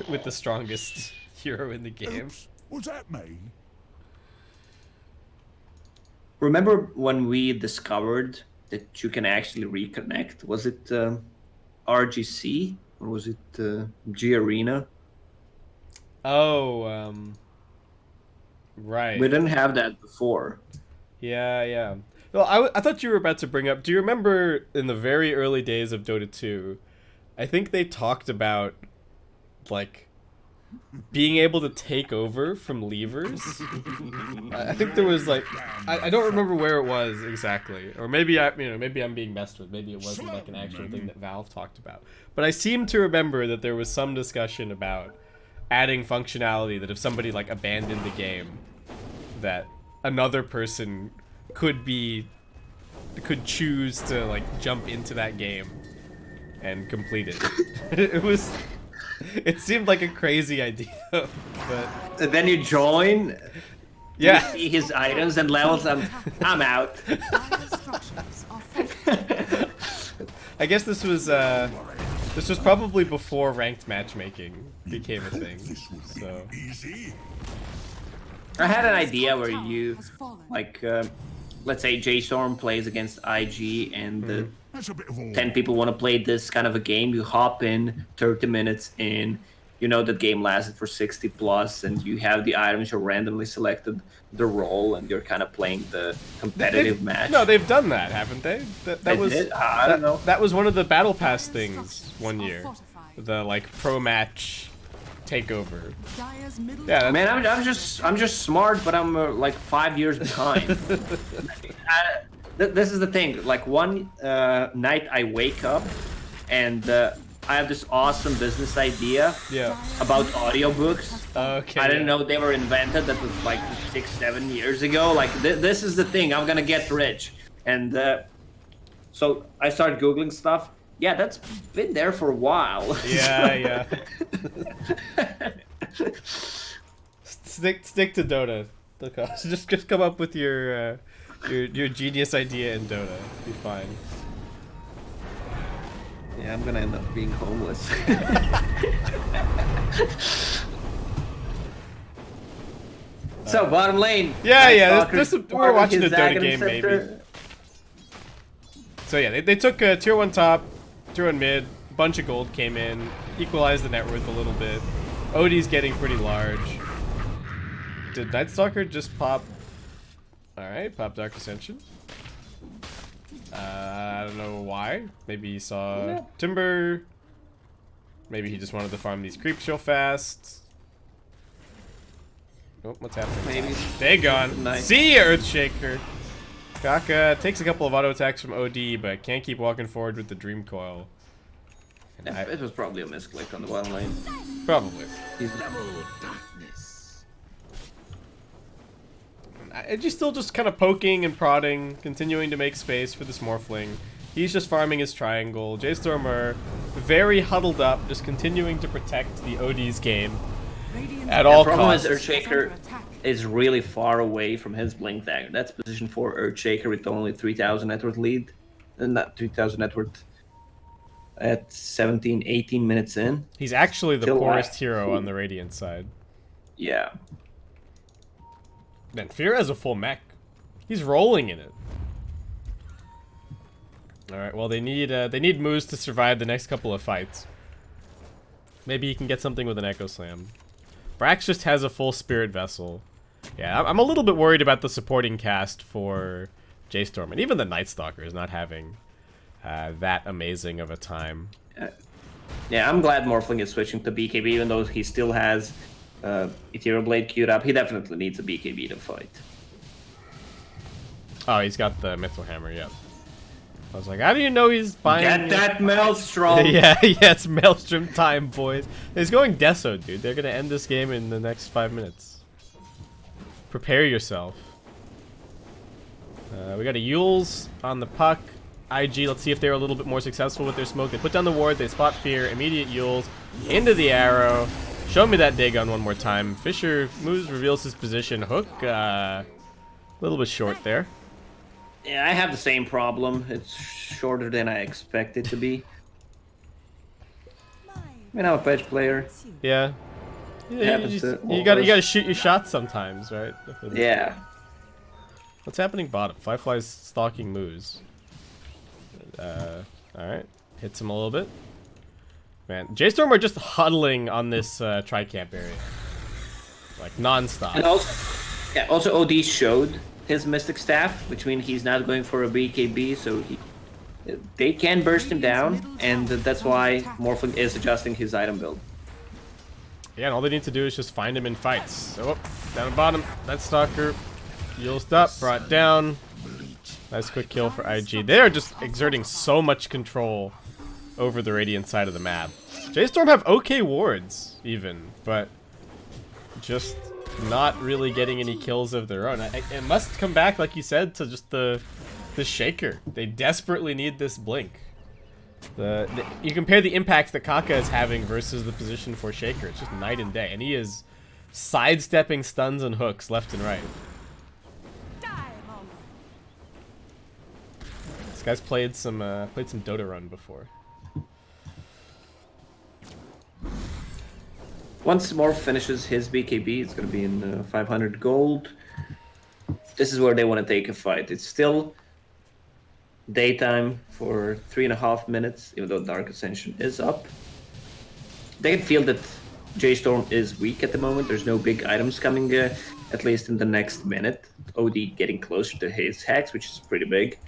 Speaker 1: with the strongest hero in the game.
Speaker 4: Oops, was that me?
Speaker 3: Remember when we discovered that you can actually reconnect? Was it RGC or was it G Arena?
Speaker 1: Oh, right.
Speaker 3: We didn't have that before.
Speaker 1: Yeah. Well, I thought you were about to bring up... Do you remember in the very early days of Dota 2, I think they talked about, like, being able to take over from levers? I think there was, like... I don't remember where it was exactly. Or maybe maybe I'm being messed with. Maybe it wasn't, like, an actual thing that Valve talked about. But I seem to remember that there was some discussion about adding functionality that if somebody, like, abandoned the game, that another person could choose to like jump into that game and complete it. It seemed like a crazy idea, but
Speaker 3: And then you join.
Speaker 1: yeah,
Speaker 3: You see his items and levels. I'm out.
Speaker 1: I guess this was probably before ranked matchmaking became a thing. So
Speaker 4: Easy.
Speaker 3: I had an idea where you, like, let's say J.Storm plays against IG and
Speaker 4: That's a bit of all.
Speaker 3: 10 people want to play this kind of a game. You hop in, 30 minutes in, you know that game lasted for 60 plus, and you have the items, you randomly selected the role, and you're kind of playing the competitive match.
Speaker 1: No, they've done that, haven't they? That was
Speaker 3: did? I don't know.
Speaker 1: That was one of the battle pass things one year. The like pro match takeover. Yeah,
Speaker 3: Man, I'm just smart, but I'm like 5 years behind. This is the thing. Like one night I wake up and I have this awesome business idea about audiobooks.
Speaker 1: Okay.
Speaker 3: I didn't know they were invented. That was like 6-7 years ago. Like this is the thing. I'm gonna get rich, and so I started googling stuff. Yeah, that's been there for a while.
Speaker 1: Yeah. Stick to Dota. Just come up with your genius idea in Dota. Be fine.
Speaker 3: Yeah, I'm gonna end up being homeless. So bottom lane.
Speaker 1: Yeah. We're watching a Dota game, maybe. So yeah, they took tier 1 top, tier 1 mid, bunch of gold came in, equalized the net worth a little bit. OD's getting pretty large. Did Nightstalker just pop? Alright, pop Dark Ascension. I don't know why. Maybe he saw Timber. Maybe he just wanted to farm these creeps real fast. Oh, what's happening?
Speaker 3: Maybe.
Speaker 1: They gone.
Speaker 3: Nice.
Speaker 1: See ya, Earthshaker. Kaka takes a couple of auto attacks from OD, but can't keep walking forward with the Dream Coil.
Speaker 3: Yeah, it was probably a misclick on the bottom lane.
Speaker 1: Probably.
Speaker 4: Double darkness.
Speaker 1: Edgy's still just kind of poking and prodding, continuing to make space for this Morphling. He's just farming his triangle. J.Storm are very huddled up, just continuing to protect the OD's game at all
Speaker 3: The problem
Speaker 1: costs.
Speaker 3: is Earthshaker is really far away from his Blink Dagger. That's position 4 Earthshaker with only 3,000 net worth lead. Not 3,000 net worth at 17, 18 minutes in.
Speaker 1: He's actually the
Speaker 3: Still
Speaker 1: poorest
Speaker 3: last.
Speaker 1: hero on the Radiant side.
Speaker 3: Yeah.
Speaker 1: Then Fear has a full mech. He's rolling in it. Alright, well they need Moose to survive the next couple of fights. Maybe he can get something with an Echo Slam. Brax just has a full Spirit Vessel. Yeah, I'm a little bit worried about the supporting cast for J.Storm. And even the Night Stalker is not having that amazing of a time.
Speaker 3: Yeah, I'm glad Morphling is switching to BKB, even though he still has Ethereal Blade queued up. He definitely needs a BKB to fight.
Speaker 1: Oh, he's got the Mithril Hammer, yep. I was like, how do you know he's buying...
Speaker 3: Get that Maelstrom!
Speaker 1: yeah, it's Maelstrom time, boys. He's going Deso, dude. They're gonna end this game in the next 5 minutes. Prepare yourself. We got a Yules on the puck. IG, let's see if they're a little bit more successful with their smoke. They put down the ward, they spot Fear, immediate Yules, into the arrow. Show me that Dagon one more time. Fisher moves, reveals his position. Hook, a little bit short there.
Speaker 3: Yeah, I have the same problem. It's shorter than I expect it to be. I mean, I'm a patch player.
Speaker 1: Yeah.
Speaker 3: Happens to all
Speaker 1: You
Speaker 3: of
Speaker 1: gotta
Speaker 3: us.
Speaker 1: shoot your shots sometimes, right?
Speaker 3: Yeah.
Speaker 1: What's happening bottom? Firefly's stalking Moose. Alright. Hits him a little bit. Man, J.Storm are just huddling on this tri-camp area. Like, non-stop.
Speaker 3: And also OD showed his Mystic Staff, which means he's not going for a BKB, so they can burst him down, and that's why Morphling is adjusting his item build.
Speaker 1: Yeah, and all they need to do is just find him in fights. So, down the bottom, that Stalker. Yuled up, brought down. Nice quick kill for IG. They are just exerting so much control over the Radiant side of the map. J.Storm have okay wards, even, but just not really getting any kills of their own. It must come back, like you said, to just the Shaker. They desperately need this Blink. You compare the impact that Kaka is having versus the position for Shaker. It's just night and day, and he is sidestepping stuns and hooks left and right. This guy's played some Dota Run before.
Speaker 3: Once Morph finishes his BKB, it's going to be in 500 gold. This is where they want to take a fight. It's still daytime for 3.5 minutes, even though Dark Ascension is up. They can feel that J.Storm is weak at the moment. There's no big items coming, at least in the next minute. OD getting closer to his hacks, which is pretty big.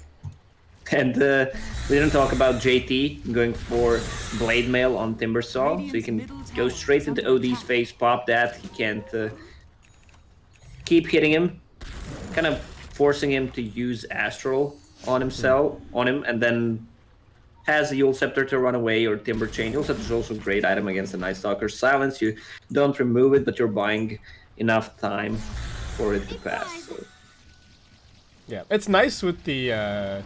Speaker 3: And we didn't talk about JT going for Blade Mail on Timbersaw, so he can go straight into OD's face, pop that. He can't keep hitting him, kind of forcing him to use Astral on himself, and then has the Yule Scepter to run away or Timber Chain. Yule Scepter is also a great item against the Night Stalker. Silence, you don't remove it, but you're buying enough time for it to pass. So.
Speaker 1: Yeah, it's nice with the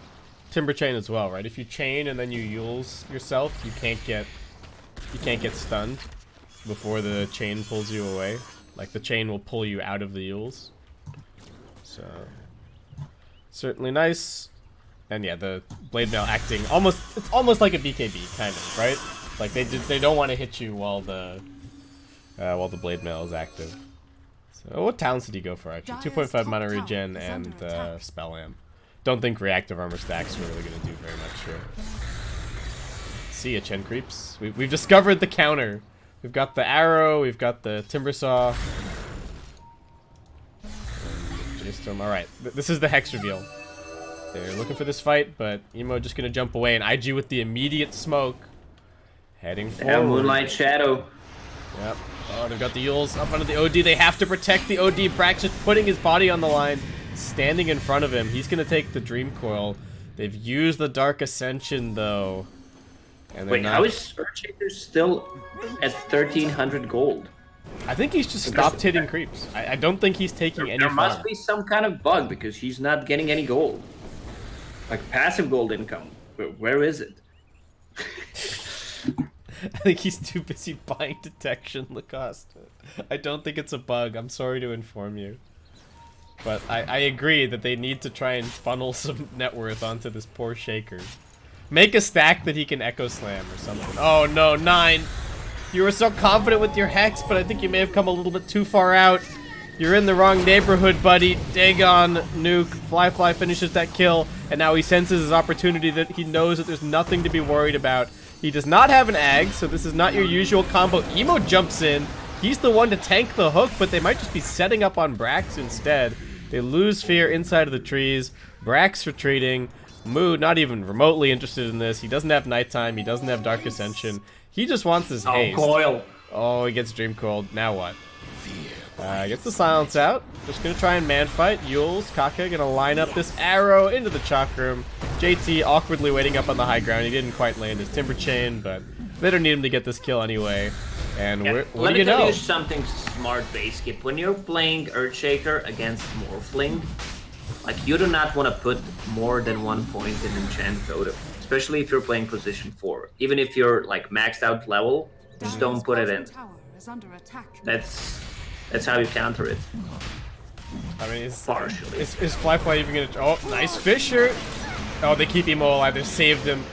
Speaker 1: Timber Chain as well, right? If you chain and then you Yules yourself, you can't get stunned before the chain pulls you away. Like, the chain will pull you out of the Yules. So, certainly nice. And yeah, the Blade Mail acting it's almost like a BKB, kind of, right? Like, they don't want to hit you while the Blade Mail is active. So, what talents did he go for, actually? 2.5 mana regen and Spell Amp. Don't think reactive armor stacks are really going to do very much here. See ya, Chen creeps. We've discovered the counter. We've got the arrow, we've got the Timbersaw. J.Storm, alright. This is the Hex reveal. They're looking for this fight, but Emo just going to jump away, and IG with the immediate smoke. Heading forward.
Speaker 3: Yeah, Moonlight Shadow.
Speaker 1: Yep. Oh, they've got the Yules up under the OD. They have to protect the OD. Brax just putting his body on the line. Standing in front of him. He's going to take the Dream Coil. They've used the Dark Ascension, though. And
Speaker 3: Wait, how is Earthshaker still at 1300 gold?
Speaker 1: I think he's just stopped hitting creeps. I don't think he's taking any
Speaker 3: There
Speaker 1: farm.
Speaker 3: must be some kind of bug because he's not getting any gold. Like passive gold income. But where is it?
Speaker 1: I think he's too busy buying detection Lacoste. I don't think it's a bug. I'm sorry to inform you. But I agree that they need to try and funnel some net worth onto this poor Shaker. Make a stack that he can Echo Slam or something. Oh no, 9! You were so confident with your Hex, but I think you may have come a little bit too far out. You're in the wrong neighborhood, buddy. Dagon, nuke, Fly finishes that kill, and now he senses his opportunity that he knows that there's nothing to be worried about. He does not have an Ag, so this is not your usual combo. Emo jumps in. He's the one to tank the hook, but they might just be setting up on Brax instead. They lose fear inside of the trees. Brax retreating. Moo not even remotely interested in this. He doesn't have nighttime. He doesn't have Dark Ascension. He just wants his haste.
Speaker 3: Coil.
Speaker 1: Oh, he gets Dream Coiled. Now what? Gets the silence out. Just gonna try and man fight. Yules, Kaka gonna line up this arrow into the chalk room. JT awkwardly waiting up on the high ground. He didn't quite land his Timber Chain, but they don't need him to get this kill anyway. And what do you know?
Speaker 3: Let me tell you something smart, base skip. When you're playing Earthshaker against Morphling, like you do not want to put more than 1 point in Enchant Totem, especially if you're playing position 4. Even if you're like maxed out level, just don't put it in. That's how you counter it.
Speaker 1: I mean,
Speaker 3: partially.
Speaker 1: Is Fly even gonna? Oh, nice Fisher. Oh, they keep Emo alive. They saved him.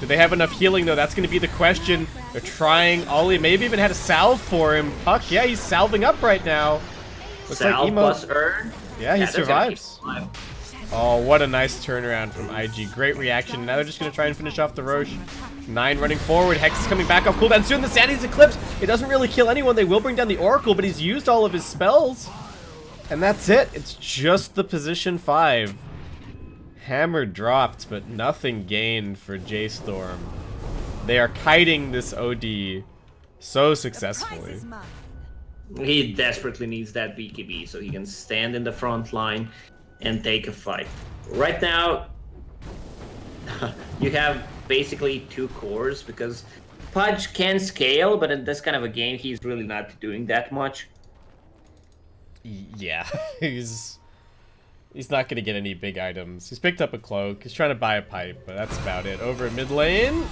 Speaker 1: Do they have enough healing though? That's gonna be the question. They're trying. Ollie maybe even had a salve for him. Puck, yeah, he's salving up right now. Looks
Speaker 3: salve
Speaker 1: like Emo.
Speaker 3: Plus Earn.
Speaker 1: Yeah, he survives. Oh, what a nice turnaround from IG. Great reaction. Now they're just going to try and finish off the Roche. 9 running forward. Hex is coming back off cooldown soon. The Sanity's Eclipse. It doesn't really kill anyone. They will bring down the Oracle, but he's used all of his spells. And that's it. It's just the position 5. Hammer dropped, but nothing gained for J.Storm. They are kiting this OD so successfully.
Speaker 3: He desperately needs that BKB so he can stand in the front line and take a fight. Right now, you have basically 2 cores because Pudge can scale, but in this kind of a game, he's really not doing that much.
Speaker 1: Yeah, he's not gonna get any big items. He's picked up a cloak. He's trying to buy a pipe, but that's about it. Over at mid lane,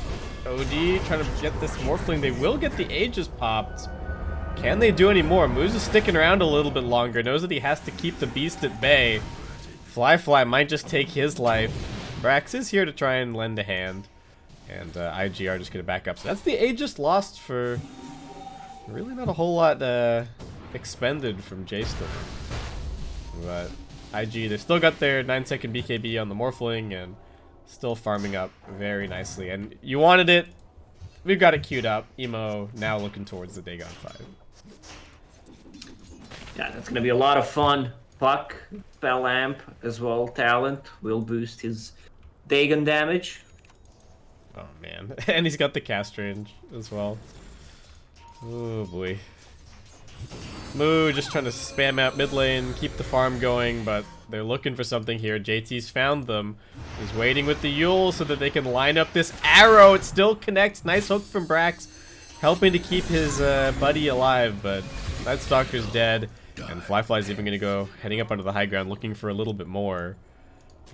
Speaker 1: OD trying to get this Morphling. They will get the Aegis popped. Can they do any more? Moose is sticking around a little bit longer. Knows that he has to keep the beast at bay. Fly might just take his life. Brax is here to try and lend a hand. And IG are just going to back up. So that's the Aegis lost for really not a whole lot expended from J.Storm. But IG, they've still got their 9-second BKB on the Morphling and still farming up very nicely. And you wanted it. We've got it queued up. Emo now looking towards the Dagon 5.
Speaker 3: Yeah, that's going to be a lot of fun. Puck, Spell Amp as well, talent will boost his Dagon damage.
Speaker 1: Oh man, and he's got the cast range as well. Oh boy. Moo just trying to spam out mid lane, keep the farm going, but they're looking for something here. JT's found them. He's waiting with the Yule so that they can line up this arrow. It still connects. Nice hook from Brax, helping to keep his buddy alive, but Nightstalker's dead. And Fly's even going to go heading up onto the high ground looking for a little bit more.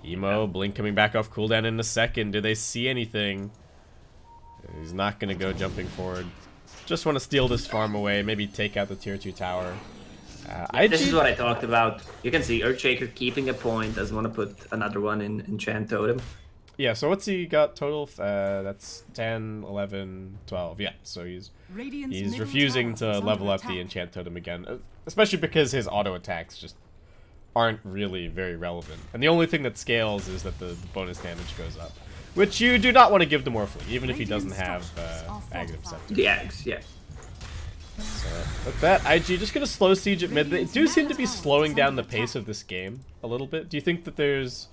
Speaker 1: Emo, Blink coming back off cooldown in a second. Do they see anything? He's not going to go jumping forward. Just want to steal this farm away. Maybe take out the tier 2 tower.
Speaker 3: This is what I talked about. You can see Earthshaker keeping a point. Doesn't want to put another one in Enchant Totem.
Speaker 1: Yeah, so what's he got total? That's 10, 11, 12. Yeah, so he's refusing to level up the Enchant Totem again. Especially because his auto attacks just aren't really very relevant. And the only thing that scales is that the bonus damage goes up. Which you do not want to give to Morphling, even if he doesn't have Aghanim Scepter.
Speaker 3: The Ags, yeah.
Speaker 1: So, with that, IG just gonna slow siege at mid. They do seem to be slowing down the pace of this game a little bit. Do you think that there's...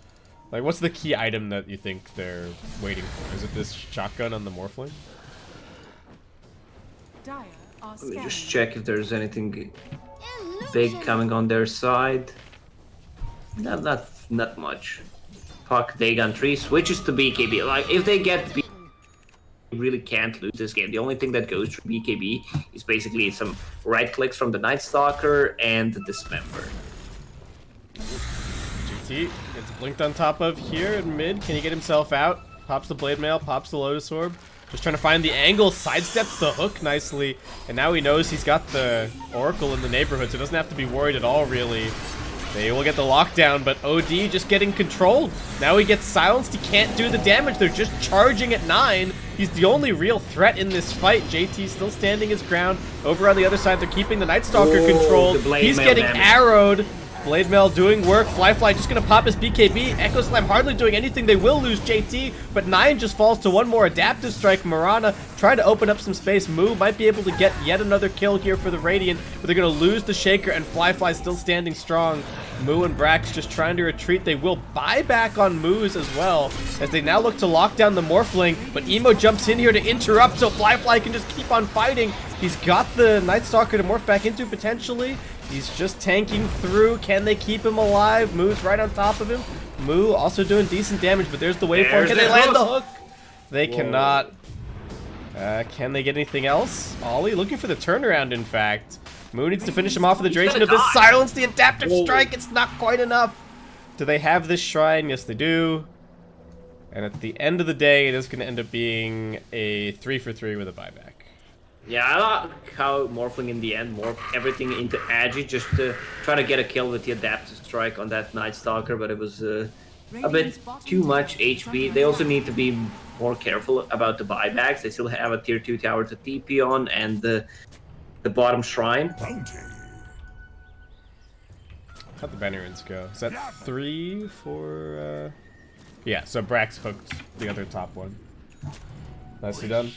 Speaker 1: Like, what's the key item that you think they're waiting for? Is it this shotgun on the Morphling?
Speaker 3: Let me just check if there's anything big coming on their side. Not much. Puck, Dagon 3 switches to BKB. Like, if they get BKB really can't lose this game. The only thing that goes through BKB is basically some right clicks from the Night Stalker and the Dismember.
Speaker 1: GT gets blinked on top of here in mid. Can he get himself out? Pops the Blade Mail, pops the Lotus Orb. Just trying to find the angle, sidesteps the hook nicely. And now he knows he's got the Oracle in the neighborhood, so he doesn't have to be worried at all, really. They will get the lockdown, but OD just getting controlled. Now he gets silenced. He can't do the damage. They're just charging at 9. He's the only real threat in this fight. JT still standing his ground. Over on the other side, they're keeping the Night Stalker controlled. He's getting arrowed. Blade Mail doing work. Fly just gonna pop his BKB. Echo Slam hardly doing anything. They will lose JT, but 9 just falls to one more adaptive strike. Marana trying to open up some space. Moo might be able to get yet another kill here for the Radiant, but they're gonna lose the Shaker, and Fly still standing strong. Moo and Brax just trying to retreat. They will buy back on Moos as well, as they now look to lock down the Morphling, but Emo jumps in here to interrupt so Fly can just keep on fighting. He's got the Night Stalker to morph back into potentially. He's just tanking through. Can they keep him alive? Moo's right on top of him. Moo also doing decent damage, but there's the waveform. Can they land the hook? They cannot. Can they get anything else? Ollie looking for the turnaround, in fact. Moo needs to finish him off for the duration of this. Silence the adaptive strike. It's not quite enough. Do they have this shrine? Yes, they do. And at the end of the day, it is going to end up being a 3-for-3 with a buyback.
Speaker 3: Yeah, I like how Morphling in the end morphed everything into Agi just to try to get a kill with the adaptive strike on that Night Stalker, but it was a bit too much HP. They also need to be more careful about the buybacks. They still have a tier 2 tower to TP on and the bottom shrine.
Speaker 1: How'd the Bannerins go? Is that 3 for... Yeah, so Brax hooked the other top one. Nicely done.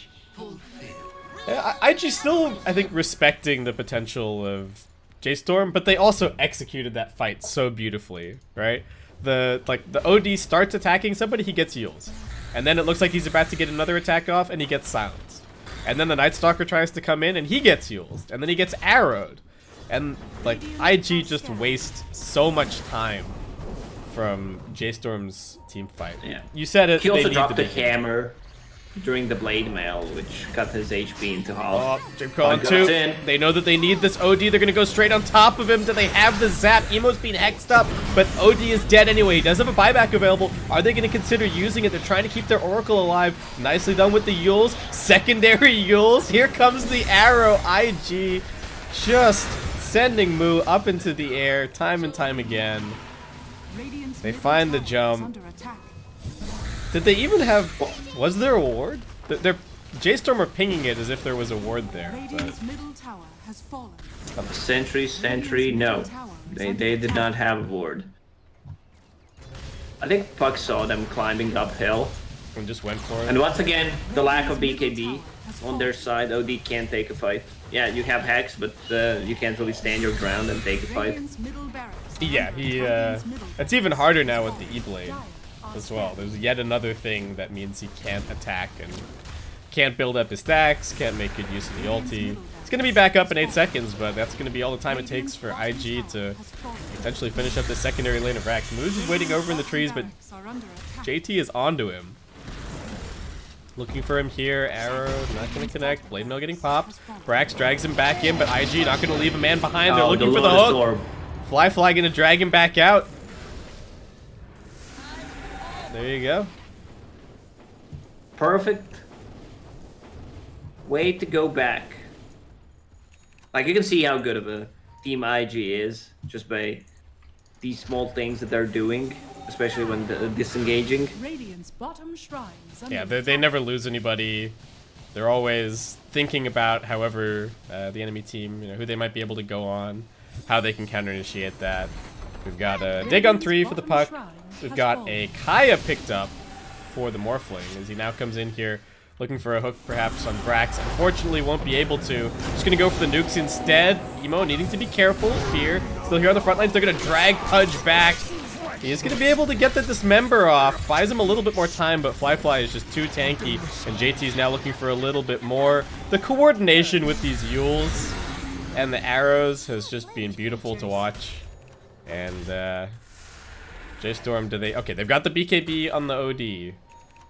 Speaker 1: IG still, I think, respecting the potential of J.Storm, but they also executed that fight so beautifully, right? The OD starts attacking somebody, he gets heals. And then it looks like he's about to get another attack off, and he gets silenced. And then the Night Stalker tries to come in, and he gets heals. And then he gets arrowed. And, like, IG just wastes so much time from J.Storm's team fight.
Speaker 3: Yeah.
Speaker 1: You said it.
Speaker 3: He also dropped the hammer during the Blade Mail, which cut his HP into half.
Speaker 1: Oh, Jim Cullen too. They know that they need this OD. They're going to go straight on top of him. Do they have the zap? Emo's being hexed up, but OD is dead anyway. He does have a buyback available. Are they going to consider using it? They're trying to keep their Oracle alive. Nicely done with the Yules. Secondary Yules. Here comes the arrow. IG just sending Moo up into the air time and time again. They find the jump. Did they even have... Was there a ward? J.Storm are pinging it as if there was a ward there. But...
Speaker 3: Sentry, no. They did not have a ward. I think Puck saw them climbing uphill.
Speaker 1: And just went for it.
Speaker 3: And once again, the lack of BKB on their side. OD can't take a fight. Yeah, you have Hex, but you can't really stand your ground and take a fight.
Speaker 1: Yeah, it's even harder now with the E-Blade as well. There's yet another thing that means he can't attack and can't build up his stacks, can't make good use of the ulti. It's going to be back up in 8 seconds, but that's going to be all the time it takes for IG to potentially finish up the secondary lane of Rax. Moose is waiting over in the trees, but JT is onto him. Looking for him here. Arrow not going to connect. Blade Mail getting popped. Brax drags him back in, but IG not going to leave a man behind. They're looking for the hook.
Speaker 3: Orb.
Speaker 1: Fly going to drag him back out. There you go.
Speaker 3: Perfect way to go back. Like, you can see how good of a team IG is just by these small things that they're doing, especially when disengaging.
Speaker 1: Yeah, they never lose anybody. They're always thinking about however the enemy team, who they might be able to go on, how they can counter-initiate that. We've got a dig on 3 for the Puck. We've got a Kaya picked up for the Morphling as he now comes in here looking for a hook perhaps on Brax. Unfortunately won't be able to. Just gonna go for the nukes instead. Emo needing to be careful. Fear still here on the front lines. They're gonna drag Pudge back. He is gonna be able to get the Dismember off. Buys him a little bit more time, but Fly is just too tanky. And JT is now looking for a little bit more. The coordination with these Yules and the arrows has just been beautiful to watch. And J.Storm, okay, they've got the BKB on the OD.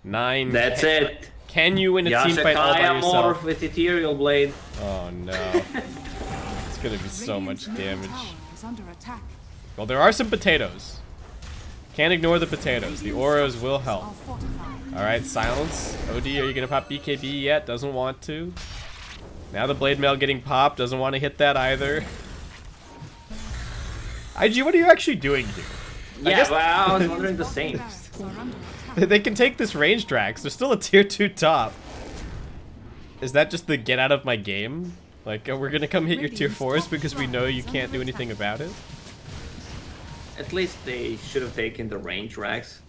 Speaker 1: 9.
Speaker 3: That's it.
Speaker 1: Can you win a team fight all by
Speaker 3: Yashakaya
Speaker 1: yourself?
Speaker 3: morph with Ethereal Blade.
Speaker 1: Oh no. It's gonna be so much damage.
Speaker 2: Tower is under attack.
Speaker 1: Well, there are some potatoes. Can't ignore the potatoes. The auras will help.
Speaker 2: Are fortified.
Speaker 1: Alright, silence. OD, are you gonna pop BKB yet? Doesn't want to. Now the blade mail getting popped. Doesn't want to hit that either. IG, what are you actually doing here?
Speaker 3: Yeah, well, I was wondering the same.
Speaker 2: Barracks are under attack.
Speaker 1: They can take this range Drax. They're still a tier 2 top. Is that just the get out of my game? Like, we're gonna come hit your tier 4s because we know you can't do anything about it?
Speaker 3: At least they should have taken the range racks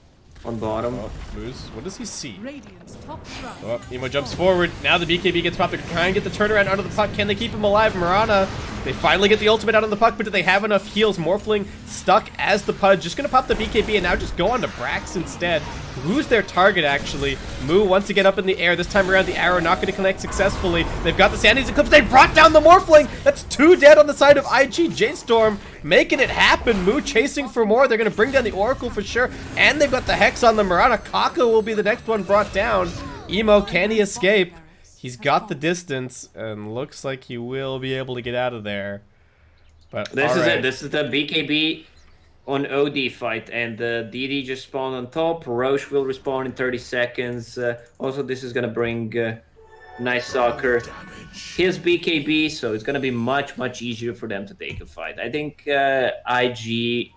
Speaker 3: on bottom.
Speaker 1: Oh, Moose, what does he see?
Speaker 2: Radiant's top shrine.
Speaker 1: Oh, Emo jumps forward. Now the BKB gets popped. They're trying to get the turnaround out of the puck. Can they keep him alive? Marana, they finally get the ultimate out on the puck, but do they have enough heals? Morphling stuck as the Pudge. Just going to pop the BKB and now just go on to Brax instead. Lose their target, actually. Moo once again up in the air. This time around, the arrow not going to connect successfully. They've got the Sanity's Eclipse. They brought down the Morphling. That's 2 dead on the side of IG. J.Storm making it happen. Moo chasing for more. They're going to bring down the Oracle for sure. And they've got the Hex on the Marana. Kaka will be the next one brought down. Emo, can he escape? He's got the distance and looks like he will be able to get out of there. But
Speaker 3: This is
Speaker 1: alright.
Speaker 3: it. This is the BKB on OD fight, and DD just spawned on top. Roche will respawn in 30 seconds. Also, this is gonna bring nice soccer. His BKB, so it's gonna be much easier for them to take a fight. I think IG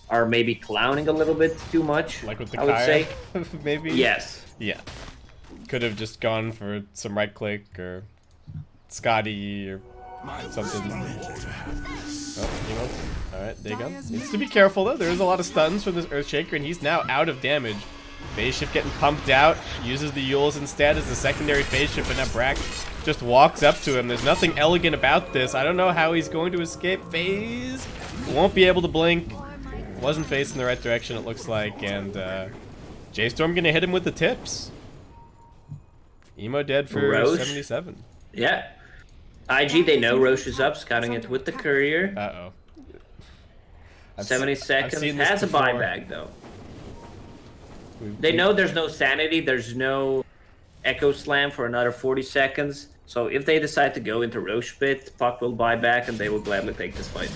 Speaker 3: are maybe clowning a little bit too much.
Speaker 1: Like with the
Speaker 3: I would
Speaker 1: Kaya,
Speaker 3: say.
Speaker 1: maybe?
Speaker 3: Yes.
Speaker 1: Yeah. Could have just gone for some right click or Scotty or something. Oh, you know. Alright, there you go. Needs to be careful though. There is a lot of stuns from this Earthshaker and he's now out of damage. Phase shift getting pumped out. Uses the Yules instead as a secondary phase shift, but now Brack just walks up to him. There's nothing elegant about this. I don't know how he's going to escape. Phase won't be able to blink. Wasn't facing the right direction, it looks like, and J.Storm gonna hit him with the tips. Emo dead for
Speaker 3: Roche?
Speaker 1: 77.
Speaker 3: Yeah. IG, they know Roche is up, scouting it with the courier.
Speaker 1: Uh-oh.
Speaker 3: 70 seconds.
Speaker 1: seen this
Speaker 3: Has a
Speaker 1: before.
Speaker 3: buyback though. They know there's no sanity, there's no echo slam for another 40 seconds. So if they decide to go into Roche pit, Puck will buy back and they will gladly take this fight.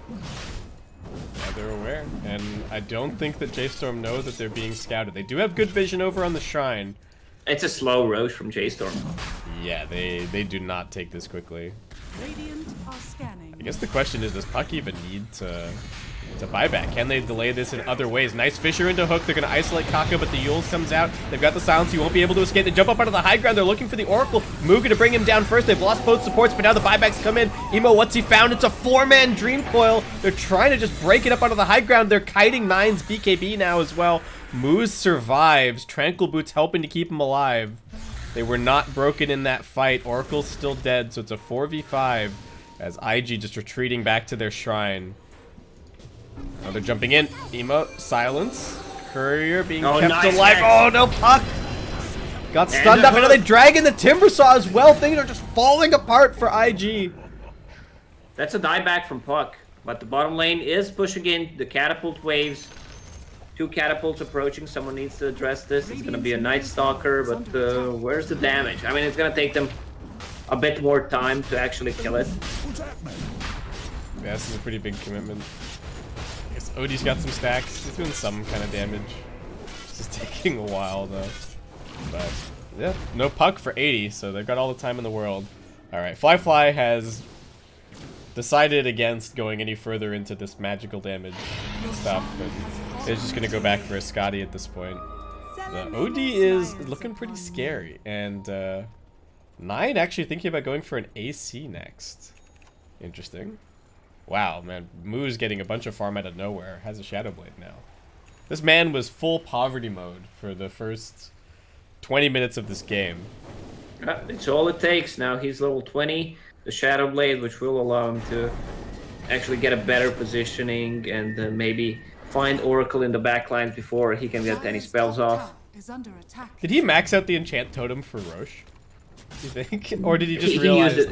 Speaker 1: Yeah, they're aware. And I don't think that J.Storm knows that they're being scouted. They do have good vision over on the shrine.
Speaker 3: It's a slow Roche from J.Storm.
Speaker 1: Yeah, they do not take this quickly.
Speaker 2: Radiant are scanning.
Speaker 1: I guess the question is, does Puck even need to buy back? Can they delay this in other ways? Nice Fisher into hook. They're going to isolate Kaka, but the Yules comes out. They've got the silence. He won't be able to escape. They jump up out of the high ground. They're looking for the Oracle. Muga to bring him down first. They've lost both supports, but now the buybacks come in. Emo, what's he found? It's a 4-man Dream Coil. They're trying to just break it up out of the high ground. They're kiting Nine's BKB now as well. Moose survives. Tranquil Boots helping to keep him alive. They were not broken in that fight. Oracle's still dead, so it's a 4v5 as IG just retreating back to their shrine. Now they're jumping in. Emo, silence. Courier being kept
Speaker 3: nice
Speaker 1: alive.
Speaker 3: Hex.
Speaker 1: Oh, no, Puck. Got stunned up. And now they drag in the Timber Saw as well. Things are just falling apart for IG.
Speaker 3: That's a dieback from Puck. But the bottom lane is pushing in the catapult waves. 2 catapults approaching. Someone needs to address this. It's going to be a Night Stalker, but where's the damage? I mean, it's going to take them a bit more time to actually kill it.
Speaker 1: Yeah, this is a pretty big commitment. I guess Odie's got some stacks. He's doing some kind of damage. It's just taking a while, though. But, yeah, no Puck for 80, so they've got all the time in the world. Alright, Fly has decided against going any further into this magical damage stuff, and is just going to go back for a Scotty at this point. The OD is looking pretty scary, and Nine actually thinking about going for an AC next. Interesting. Wow, man, Moo's getting a bunch of farm out of nowhere. Has a Shadow Blade now. This man was full poverty mode for the first 20 minutes of this game.
Speaker 3: It's all it takes. Now he's level 20. The Shadow Blade, which will allow him to actually get a better positioning and maybe find Oracle in the backlines before he can get any spells off.
Speaker 2: Is under attack.
Speaker 1: Did he max out the enchant totem for Roche? You think? Or did he just realize?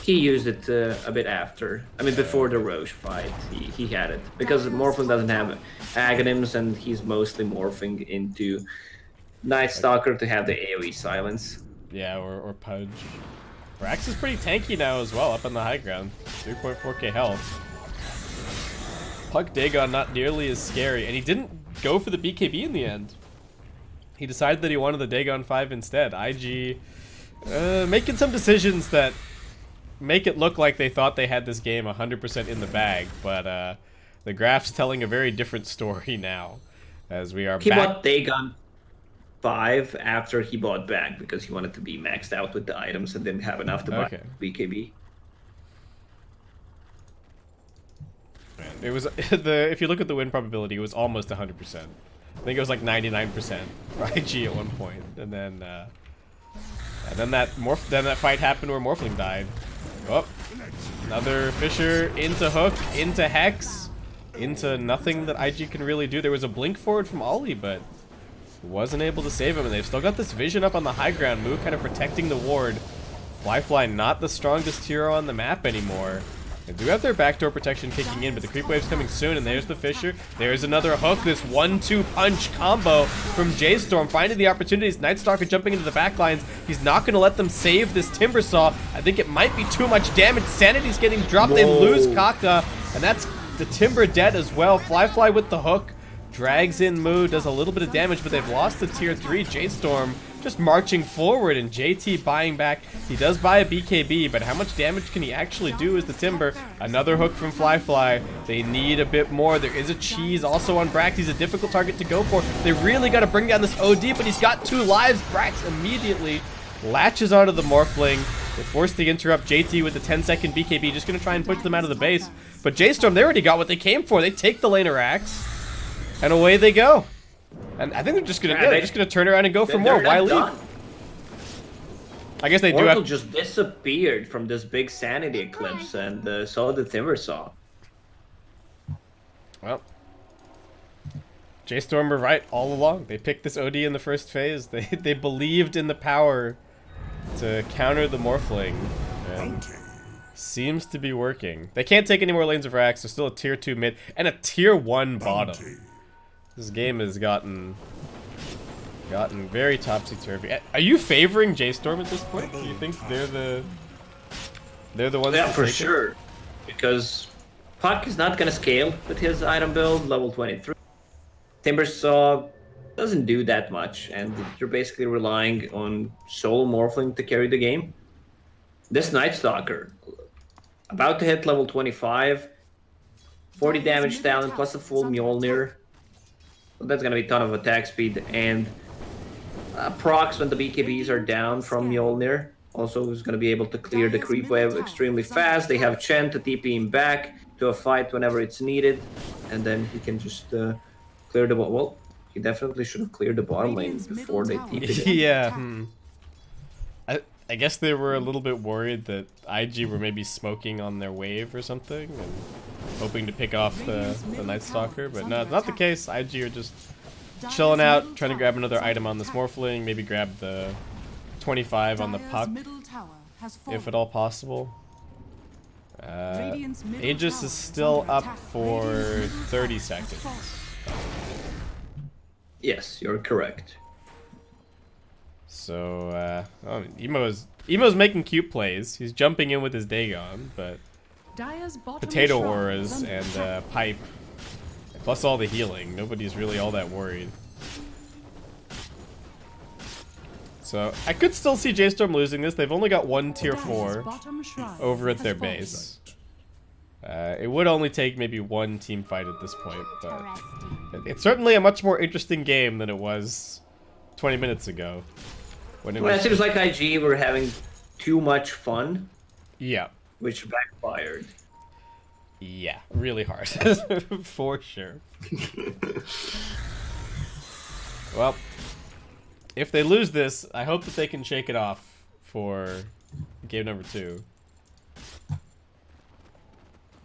Speaker 3: He used it a bit after. I mean, before the Roche fight, he had it. Because Morphling doesn't have Aghanims, and he's mostly morphing into Night Stalker to have the AoE silence.
Speaker 1: Yeah, or Pudge. Rax is pretty tanky now as well, up on the high ground. 3.4k health. Puck Dagon not nearly as scary, and he didn't go for the BKB in the end. He decided that he wanted the Dagon 5 instead. IG making some decisions that make it look like they thought they had this game 100% in the bag, but the graph's telling a very different story now, as we are
Speaker 3: He
Speaker 1: back.
Speaker 3: bought Dagon 5 after he bought back because he wanted to be maxed out with the items and didn't have enough to buy BKB.
Speaker 1: It was if you look at the win probability, it was almost 100%. I think it was like 99% for IG at one point, and then that fight happened where Morphling died. Oh, another Fisher into hook, into Hex, into nothing that IG can really do. There was a blink forward from Ollie, but wasn't able to save him, and they've still got this vision up on the high ground. Moo kind of protecting the ward. Fly not the strongest hero on the map anymore. They do have their backdoor protection kicking in, but the creep wave's coming soon, and there's the Fisher. There's another hook, this 1-2 punch combo from J.Storm, finding the opportunities. Night Stalker jumping into the back lines. He's not going to let them save this Timber Saw. I think it might be too much damage. Sanity's getting dropped. They lose Kaka, and that's the Timber dead as well. Fly with the hook. Drags in Moo, does a little bit of damage, but they've lost the tier 3. J.Storm just marching forward, and JT buying back. He does buy a BKB, but how much damage can he actually do as the Timber? Another hook from Fly. They need a bit more. There is a cheese also on Brax. He's a difficult target to go for. They really got to bring down this OD, but he's got 2 lives. Brax immediately latches onto the Morphling. They're forced to interrupt JT with the 10-second BKB, just going to try and push them out of the base. But J.Storm, they already got what they came for. They take the laner axe, and away they go. And I think they're just gonna turn around and go for more. Why leave?
Speaker 3: Done.
Speaker 1: I guess they do
Speaker 3: Oracle
Speaker 1: have.
Speaker 3: just disappeared from this big sanity eclipse and saw the Timber Saw.
Speaker 1: Well, J.Storm were right all along. They picked this OD in the first phase. They believed in the power to counter the Morphling, and seems to be working. They can't take any more lanes of Rax. There's still a tier 2 mid and a tier 1 bottom. This game has gotten very topsy-turvy. Are you favoring J.Storm at this point? Do you think they're the ones?
Speaker 3: Yeah, for sure. Because Puck is not gonna scale with his item build, level 23. Timber Saw doesn't do that much, and you're basically relying on solo Morphling to carry the game. This Night Stalker, about to hit level 25, 40 damage down, plus a full Mjolnir. So that's going to be a ton of attack speed, and procs when the BKBs are down from Mjolnir. Also is going to be able to clear the creep wave extremely fast. They have Chen to TP him back to a fight whenever it's needed, and then he can just clear the... Well, he definitely should have cleared the bottom lane before they TP'd it.
Speaker 1: Yeah. I guess they were a little bit worried that IG were maybe smoking on their wave or something, and hoping to pick off the Night Stalker, but no, it's not the case. IG are just chilling out, trying to grab another item on this Morphling, maybe grab the 25 on the Puck, if at all possible. Aegis is still up for 30 seconds.
Speaker 3: Yes, you're correct.
Speaker 1: So, Emo's making cute plays. He's jumping in with his Dagon, but potato auras and pipe, plus all the healing. Nobody's really all that worried. So I could still see J.Storm losing this. They've only got 1 tier 4 over at their base. It would only take maybe 1 team fight at this point, but it's certainly a much more interesting game than it was 20 minutes ago.
Speaker 3: It seems like IG were having too much fun.
Speaker 1: Yeah.
Speaker 3: Which backfired.
Speaker 1: Yeah, really hard. For sure. Well, if they lose this, I hope that they can shake it off for game number 2.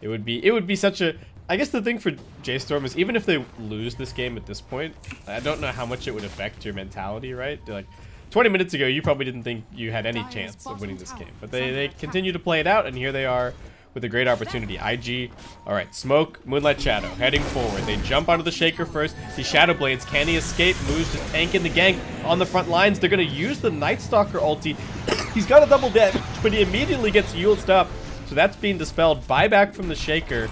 Speaker 1: It would be such a... I guess the thing for J.Storm is even if they lose this game at this point, I don't know how much it would affect your mentality, right? Like, 20 minutes ago, you probably didn't think you had any chance of winning this game. But they continue to play it out, and here they are with a great opportunity. IG, alright, Smoke, Moonlight Shadow, heading forward. They jump onto the Shaker first. The Shadow Blades, can he escape? Moves just tanking the gank on the front lines. They're going to use the Night Stalker ulti. He's got a double damage, but he immediately gets Yuled up. So that's being dispelled. Buyback from the Shaker.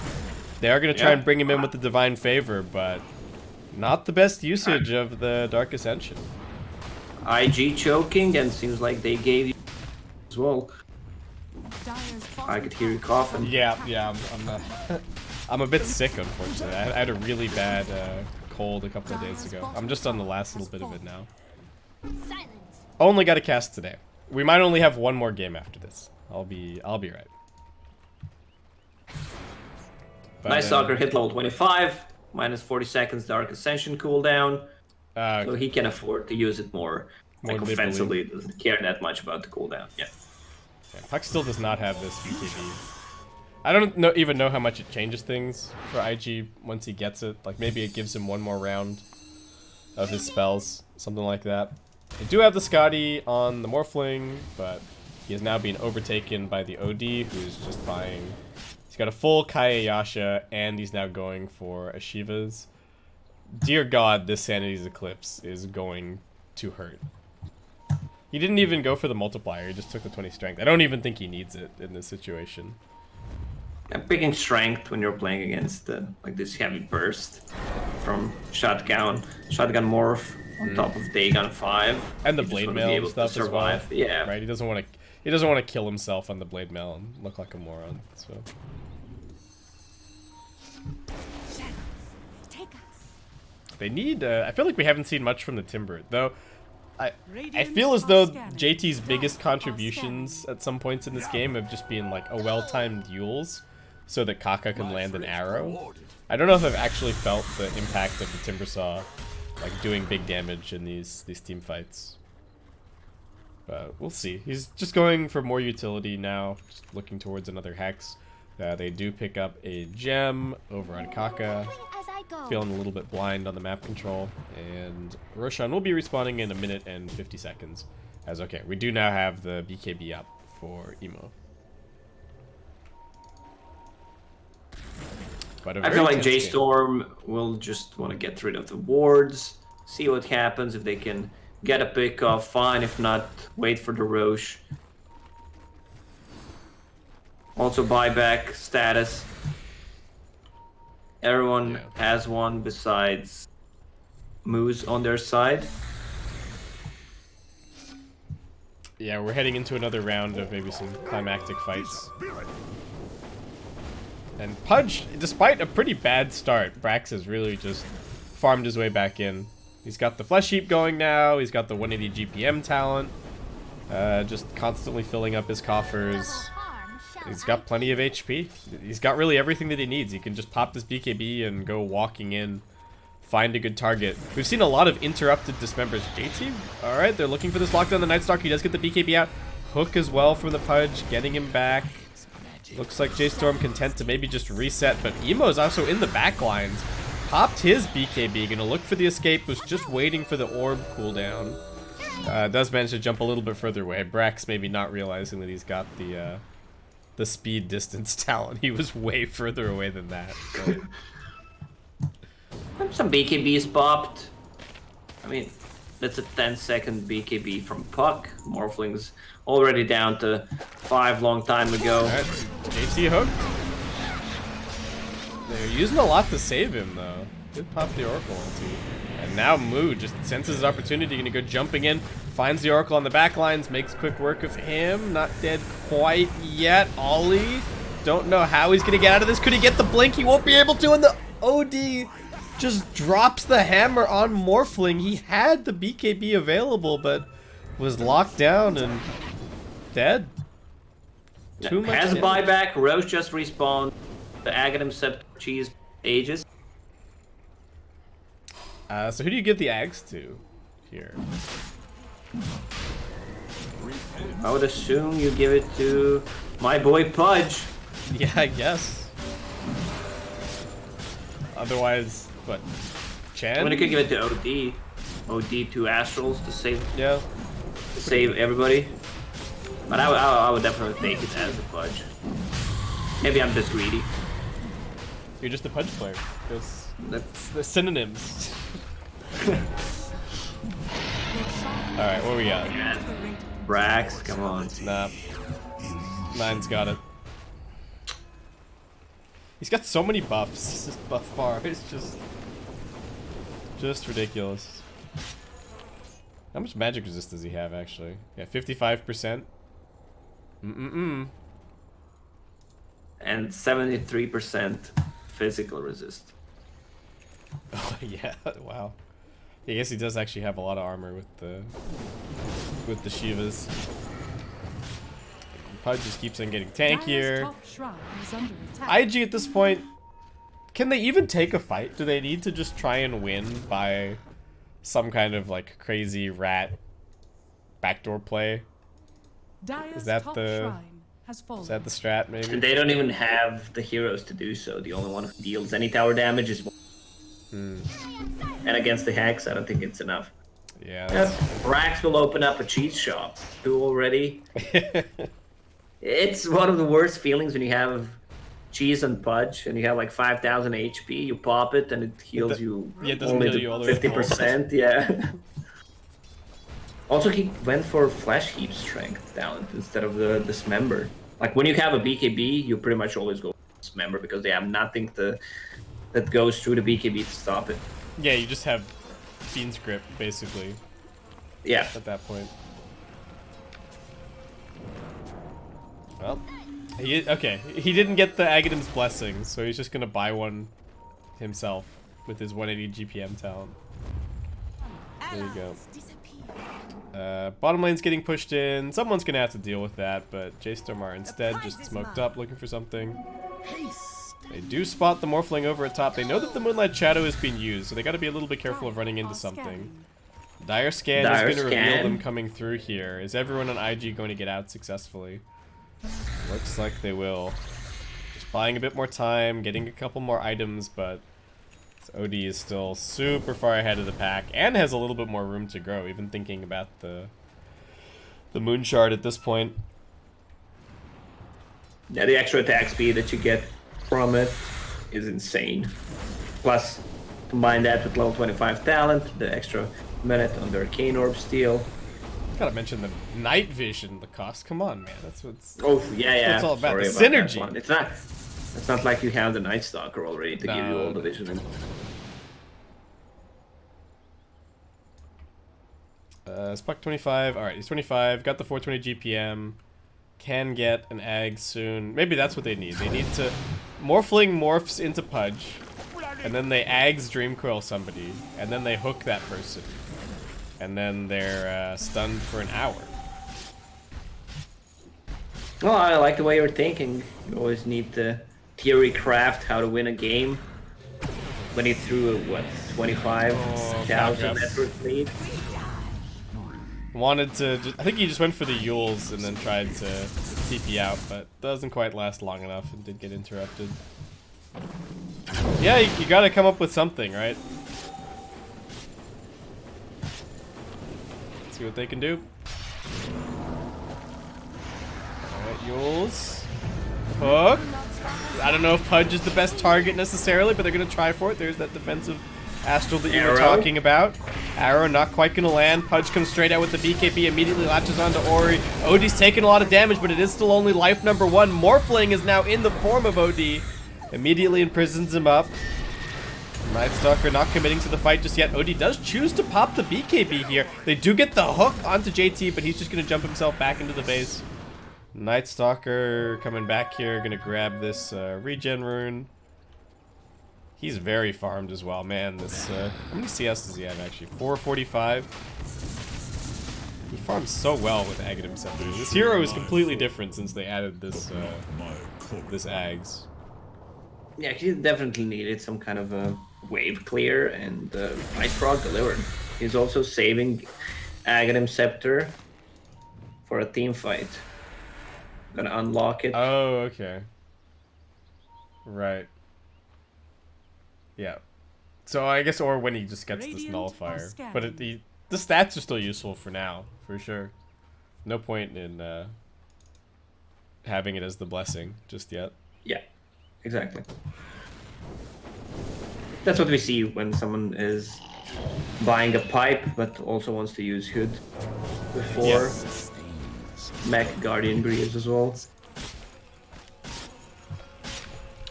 Speaker 1: They are going to try and bring him in with the Divine Favor, but not the best usage of the Dark Ascension.
Speaker 3: IG choking, and seems like they gave you as well.
Speaker 2: Dire's
Speaker 3: I
Speaker 2: bottom
Speaker 3: could hear you
Speaker 2: tower
Speaker 3: coughing.
Speaker 1: Yeah, I'm a bit sick, unfortunately. I had a really bad cold a couple of days ago. I'm just on the last little bit of it now. Only got a cast today. We might only have one more game after this. I'll be right. But,
Speaker 3: Night Stalker hit level 25, minus 40 seconds Dark Ascension cooldown, so he can afford to use it more. Like
Speaker 1: liberally.
Speaker 3: offensively, doesn't care that much about the cooldown. Yeah.
Speaker 1: Puck still does not have this BKB. I don't even know how much it changes things for IG once he gets it. Like maybe it gives him one more round of his spells, something like that. They do have the Scotty on the Morphling, but he is now being overtaken by the OD, who's just buying. He's got a full Kayayasha, and he's now going for a Shiva's. Dear God, this Sanity's Eclipse is going to hurt. He didn't even go for the multiplier, he just took the 20 strength. I don't even think he needs it in this situation.
Speaker 3: I'm picking strength when you're playing against like this heavy burst from Shotgun Morph on top of Dagon 5.
Speaker 1: And the
Speaker 3: You just
Speaker 1: Blade
Speaker 3: wanna be
Speaker 1: Mail
Speaker 3: able
Speaker 1: and
Speaker 3: to
Speaker 1: stuff as well.
Speaker 3: survive. Yeah.
Speaker 1: Right, he doesn't want to kill himself on the Blade Mail and look like a moron, so.
Speaker 2: take us.
Speaker 1: They need, I feel like we haven't seen much from the Timber, though. I feel as though JT's biggest contributions at some points in this game have just been like a well-timed Yules so that Kaka can land an arrow. I don't know if I've actually felt the impact of the Timbersaw like doing big damage in these team fights. But we'll see. He's just going for more utility now, just looking towards another Hex. They do pick up a gem over on Kaka. Feeling a little bit blind on the map control, and Roshan will be respawning in 1 minute and 50 seconds. As okay, we do now have the BKB up for Emo. But
Speaker 3: I feel like J.Storm will just want to get rid of the wards, see what happens. If they can get a pick off, fine. If not, wait for the Roche. Also buyback status. Everyone has one besides Moose on their side.
Speaker 1: Yeah, we're heading into another round of maybe some climactic fights. And Pudge, despite a pretty bad start, Brax has really just farmed his way back in. He's got the Flesh Heap going now, he's got the 180 GPM talent, just constantly filling up his coffers. He's got plenty of HP. He's got really everything that he needs. He can just pop this BKB and go walking in, find a good target. We've seen a lot of interrupted dismembers. JT, alright, they're looking for this lockdown. The Night Stalker, he does get the BKB out. Hook as well from the Pudge, getting him back. Looks like J.Storm content to maybe just reset, but Emo's also in the back lines. Popped his BKB, gonna look for the escape, was just waiting for the orb cooldown. Does manage to jump a little bit further away. Brax maybe not realizing that he's got the speed distance talent. He was way further away than that.
Speaker 3: Some BKBs popped. I mean, that's a 10-second BKB from Puck. Morphling's already down to 5 long time ago.
Speaker 1: Alright, JT hooked. They're using a lot to save him though. Did pop the Oracle ulti. And now Moo just senses his opportunity, gonna go jumping in, finds the Oracle on the back lines, makes quick work of him. Not dead quite yet. Ollie, don't know how he's gonna get out of this. Could he get the blink? He won't be able to, and the OD just drops the hammer on Morphling. He had the BKB available, but was locked down and dead. Too much
Speaker 3: Has
Speaker 1: damage.
Speaker 3: buyback, Roche just respawned. The Aghanim Sept cheese ages.
Speaker 1: So who do you give the Ags to here?
Speaker 3: I would assume you give it to my boy Pudge.
Speaker 1: Yeah, I guess. Otherwise, what? Chan?
Speaker 3: I mean, you could give it to OD. OD to Astrals to save
Speaker 1: Yeah.
Speaker 3: everybody. But I would definitely take it as a Pudge. Maybe I'm just greedy.
Speaker 1: You're just a Pudge player. Because
Speaker 3: That's
Speaker 1: the synonyms. Alright, what we got?
Speaker 3: Brax, come on.
Speaker 1: Nah. Nine's got it. He's got so many buffs. This buff bar is just ridiculous. How much magic resist does he have, actually? Yeah, 55%.
Speaker 3: And 73% physical resist.
Speaker 1: Oh, yeah, wow. I guess he does actually have a lot of armor with the Shivas. Pudge just keeps on getting tankier. IG at this point, can they even take a fight? Do they need to just try and win by some kind of like crazy rat backdoor play? Is that the strat maybe?
Speaker 3: And they don't even have the heroes to do so. The only one who deals any tower damage is and against the Hex, I don't think it's enough.
Speaker 1: Yeah.
Speaker 3: Brax will open up a cheese shop too already. It's one of the worst feelings when you have cheese and Pudge and you have like 5,000 HP. You pop it and it heals you only to 50%. Yeah. Also, he went for Flash Heap Strength talent instead of the Dismember. Like when you have a BKB, you pretty much always go for Dismember because they have nothing that goes through the BKB to stop it.
Speaker 1: Yeah, you just have Fiend's Grip basically.
Speaker 3: Yeah.
Speaker 1: At that point. Well, he didn't get the Aghanim's Blessing, so he's just gonna buy one himself with his 180 GPM talent. There you go. Bottom lane's getting pushed in. Someone's gonna have to deal with that, but J.Storm are instead just smoked up looking for something. They do spot the Morphling over at top. They know that the Moonlight Shadow is being used, so they gotta be a little bit careful of running into something. Dire Scan is going to reveal them coming through here. Is everyone on IG going to get out successfully? Looks like they will. Just buying a bit more time, getting a couple more items, but OD is still super far ahead of the pack and has a little bit more room to grow, even thinking about the Moon Shard at this point.
Speaker 3: Yeah, the extra attack speed that you get from it is insane. Plus, combine that with level 25 talent, the extra minute on the Arcane Orb Steel.
Speaker 1: Gotta mention the night vision, the cost. Come on, man. That's what's.
Speaker 3: Oh yeah, yeah.
Speaker 1: That's all about.
Speaker 3: Sorry
Speaker 1: The
Speaker 3: about
Speaker 1: synergy.
Speaker 3: that one. It's not like you have the Night Stalker already to give you all the vision.
Speaker 1: Spuck 25. Alright, he's 25. Got the 420 GPM. Can get an Ag soon. Maybe that's what they need. They need to. Morphling morphs into Pudge. And then they Ags Dreamcoil somebody. And then they hook that person. And then they're stunned for an hour.
Speaker 3: Well, I like the way you're thinking. You always need to theory craft how to win a game. When he threw a, what, 25,000 network lead?
Speaker 1: Wanted to, I think he just went for the Yules and then tried to TP out, but doesn't quite last long enough and did get interrupted. Yeah, you gotta come up with something, right? Let's see what they can do. Alright, Yules. Hook. I don't know if Pudge is the best target necessarily, but they're gonna try for it. There's that defensive Astral that you were talking about. Arrow not quite gonna land. Pudge comes straight out with the BKB, immediately latches onto Ori. OD's taking a lot of damage, but it is still only life number one. Morphling is now in the form of OD. Immediately imprisons him up. Night Stalker not committing to the fight just yet. OD does choose to pop the BKB here. They do get the hook onto JT, but he's just gonna jump himself back into the base. Night Stalker coming back here, gonna grab this regen rune. He's very farmed as well, man. This how many CS does he have actually? 445. He farms so well with Aghanim Scepter. This hero is completely different since they added this this Ags.
Speaker 3: Yeah, he definitely needed some kind of a wave clear, and Ice Frog delivered. He's also saving Aghanim Scepter for a team fight. Gonna unlock it.
Speaker 1: Oh, okay. Right. Yeah. So I guess, or when he just gets this nullifier. But the stats are still useful for now, for sure. No point in having it as the blessing just yet.
Speaker 3: Yeah, exactly. That's what we see when someone is buying a pipe, but also wants to use Hood before Mech Guardian Greaves as well.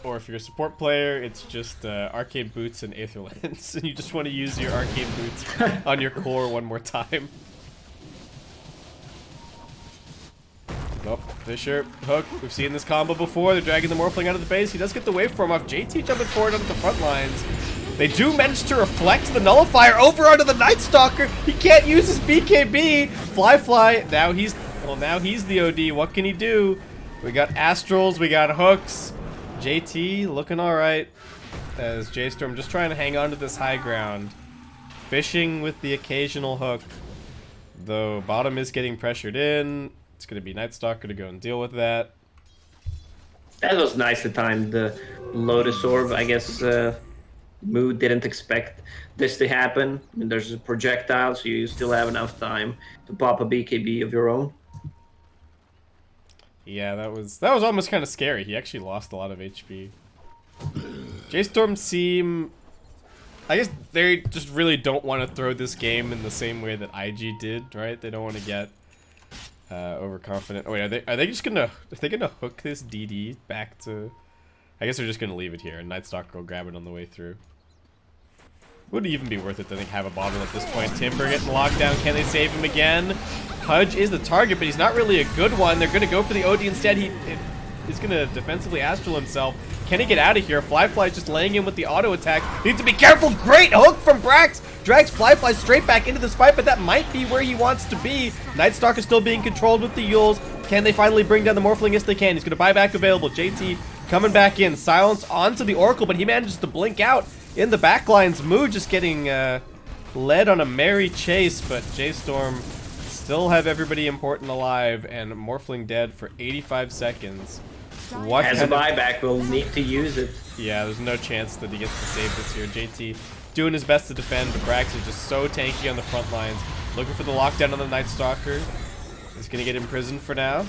Speaker 1: Or if you're a support player, it's just arcade boots and Aetherlands, and you just want to use your arcade boots on your core one more time. Nope, Fisher, Hook, we've seen this combo before. They're dragging the Morphling out of the base. He does get the waveform off. JT jumping forward onto the front lines. They do manage to reflect the Nullifier over onto the Night Stalker. He can't use his BKB. Fly, now he's the OD. What can he do? We got Astrals, we got Hooks. JT looking alright. As J.Storm just trying to hang on to this high ground. Fishing with the occasional hook. Though bottom is getting pressured in. It's going to be Night Stalker to go and deal with that.
Speaker 3: That was nicely timed. The Lotus Orb, I guess Moo didn't expect this to happen. I mean, there's a projectile, so you still have enough time to pop a BKB of your own.
Speaker 1: Yeah, that was almost kind of scary. He actually lost a lot of HP. J.Storm seem... I guess they just really don't want to throw this game in the same way that IG did, right? They don't want to get overconfident. Oh wait, are they just gonna hook this DD back to? I guess they're just gonna leave it here, and Night Stalker will grab it on the way through. Would even be worth it to have a bottle at this point. Timber getting locked down. Can they save him again? Pudge is the target, but he's not really a good one. They're gonna go for the OD instead. He's gonna defensively astral himself. Can he get out of here? Fly just laying in with the auto attack. Needs to be careful. Great hook from Brax. Drags Fly straight back into this fight, but that might be where he wants to be. Night Stalker still being controlled with the Yules. Can they finally bring down the Morphling? Yes, they can. He's gonna buy back available. JT coming back in. Silence onto the Oracle, but he manages to blink out in the backlines. Moo just getting led on a merry chase, but J.Storm still have everybody important alive, and Morphling dead for 85 seconds. What
Speaker 3: As a buyback, we'll need to use it.
Speaker 1: Yeah, there's no chance that he gets to save this here. JT doing his best to defend, but Brax is just so tanky on the front lines. Looking for the lockdown on the Night Stalker. He's gonna get imprisoned for now.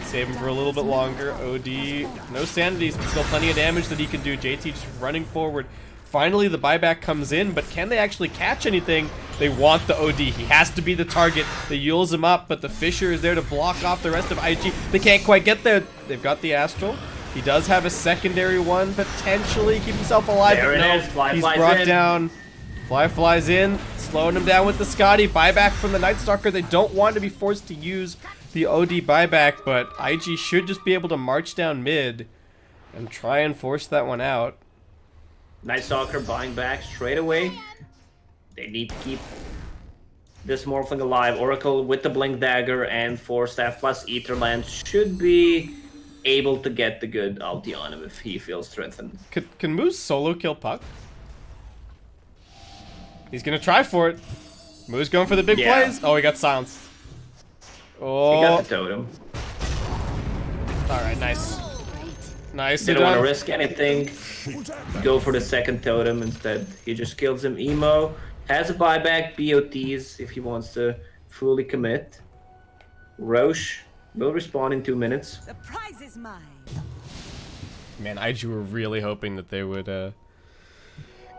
Speaker 1: Save him for a little bit longer. OD, no sanities, but still plenty of damage that he can do. JT just running forward. Finally, the buyback comes in, but can they actually catch anything? They want the OD. He has to be the target. They Yules him up, but the Fisher is there to block off the rest of IG. They can't quite get there. They've got the Astral. He does have a secondary one, potentially. Keep himself alive,
Speaker 3: there
Speaker 1: but no.
Speaker 3: Fly
Speaker 1: He's
Speaker 3: flies
Speaker 1: brought
Speaker 3: in.
Speaker 1: down. Fly flies in, slowing him down with the Scotty. Buyback from the Night Stalker. They don't want to be forced to use the OD buyback, but IG should just be able to march down mid and try and force that one out.
Speaker 3: Night Stalker buying back straight away. They need to keep this Morphling alive. Oracle with the Blink Dagger and Force Staff plus Aetherland should be able to get the good ulti on him if he feels threatened.
Speaker 1: Can Moose solo kill Puck? He's gonna try for it. Moose going for the big plays. Oh, he got silenced. Oh.
Speaker 3: He got the totem.
Speaker 1: Alright, nice. Nice.
Speaker 3: Didn't want to risk anything. Go for the second totem instead. He just kills him. Emo has a buyback, BOTs if he wants to fully commit. Roche will respawn in 2 minutes.
Speaker 6: The prize is mine.
Speaker 1: Man, IG were really hoping that they would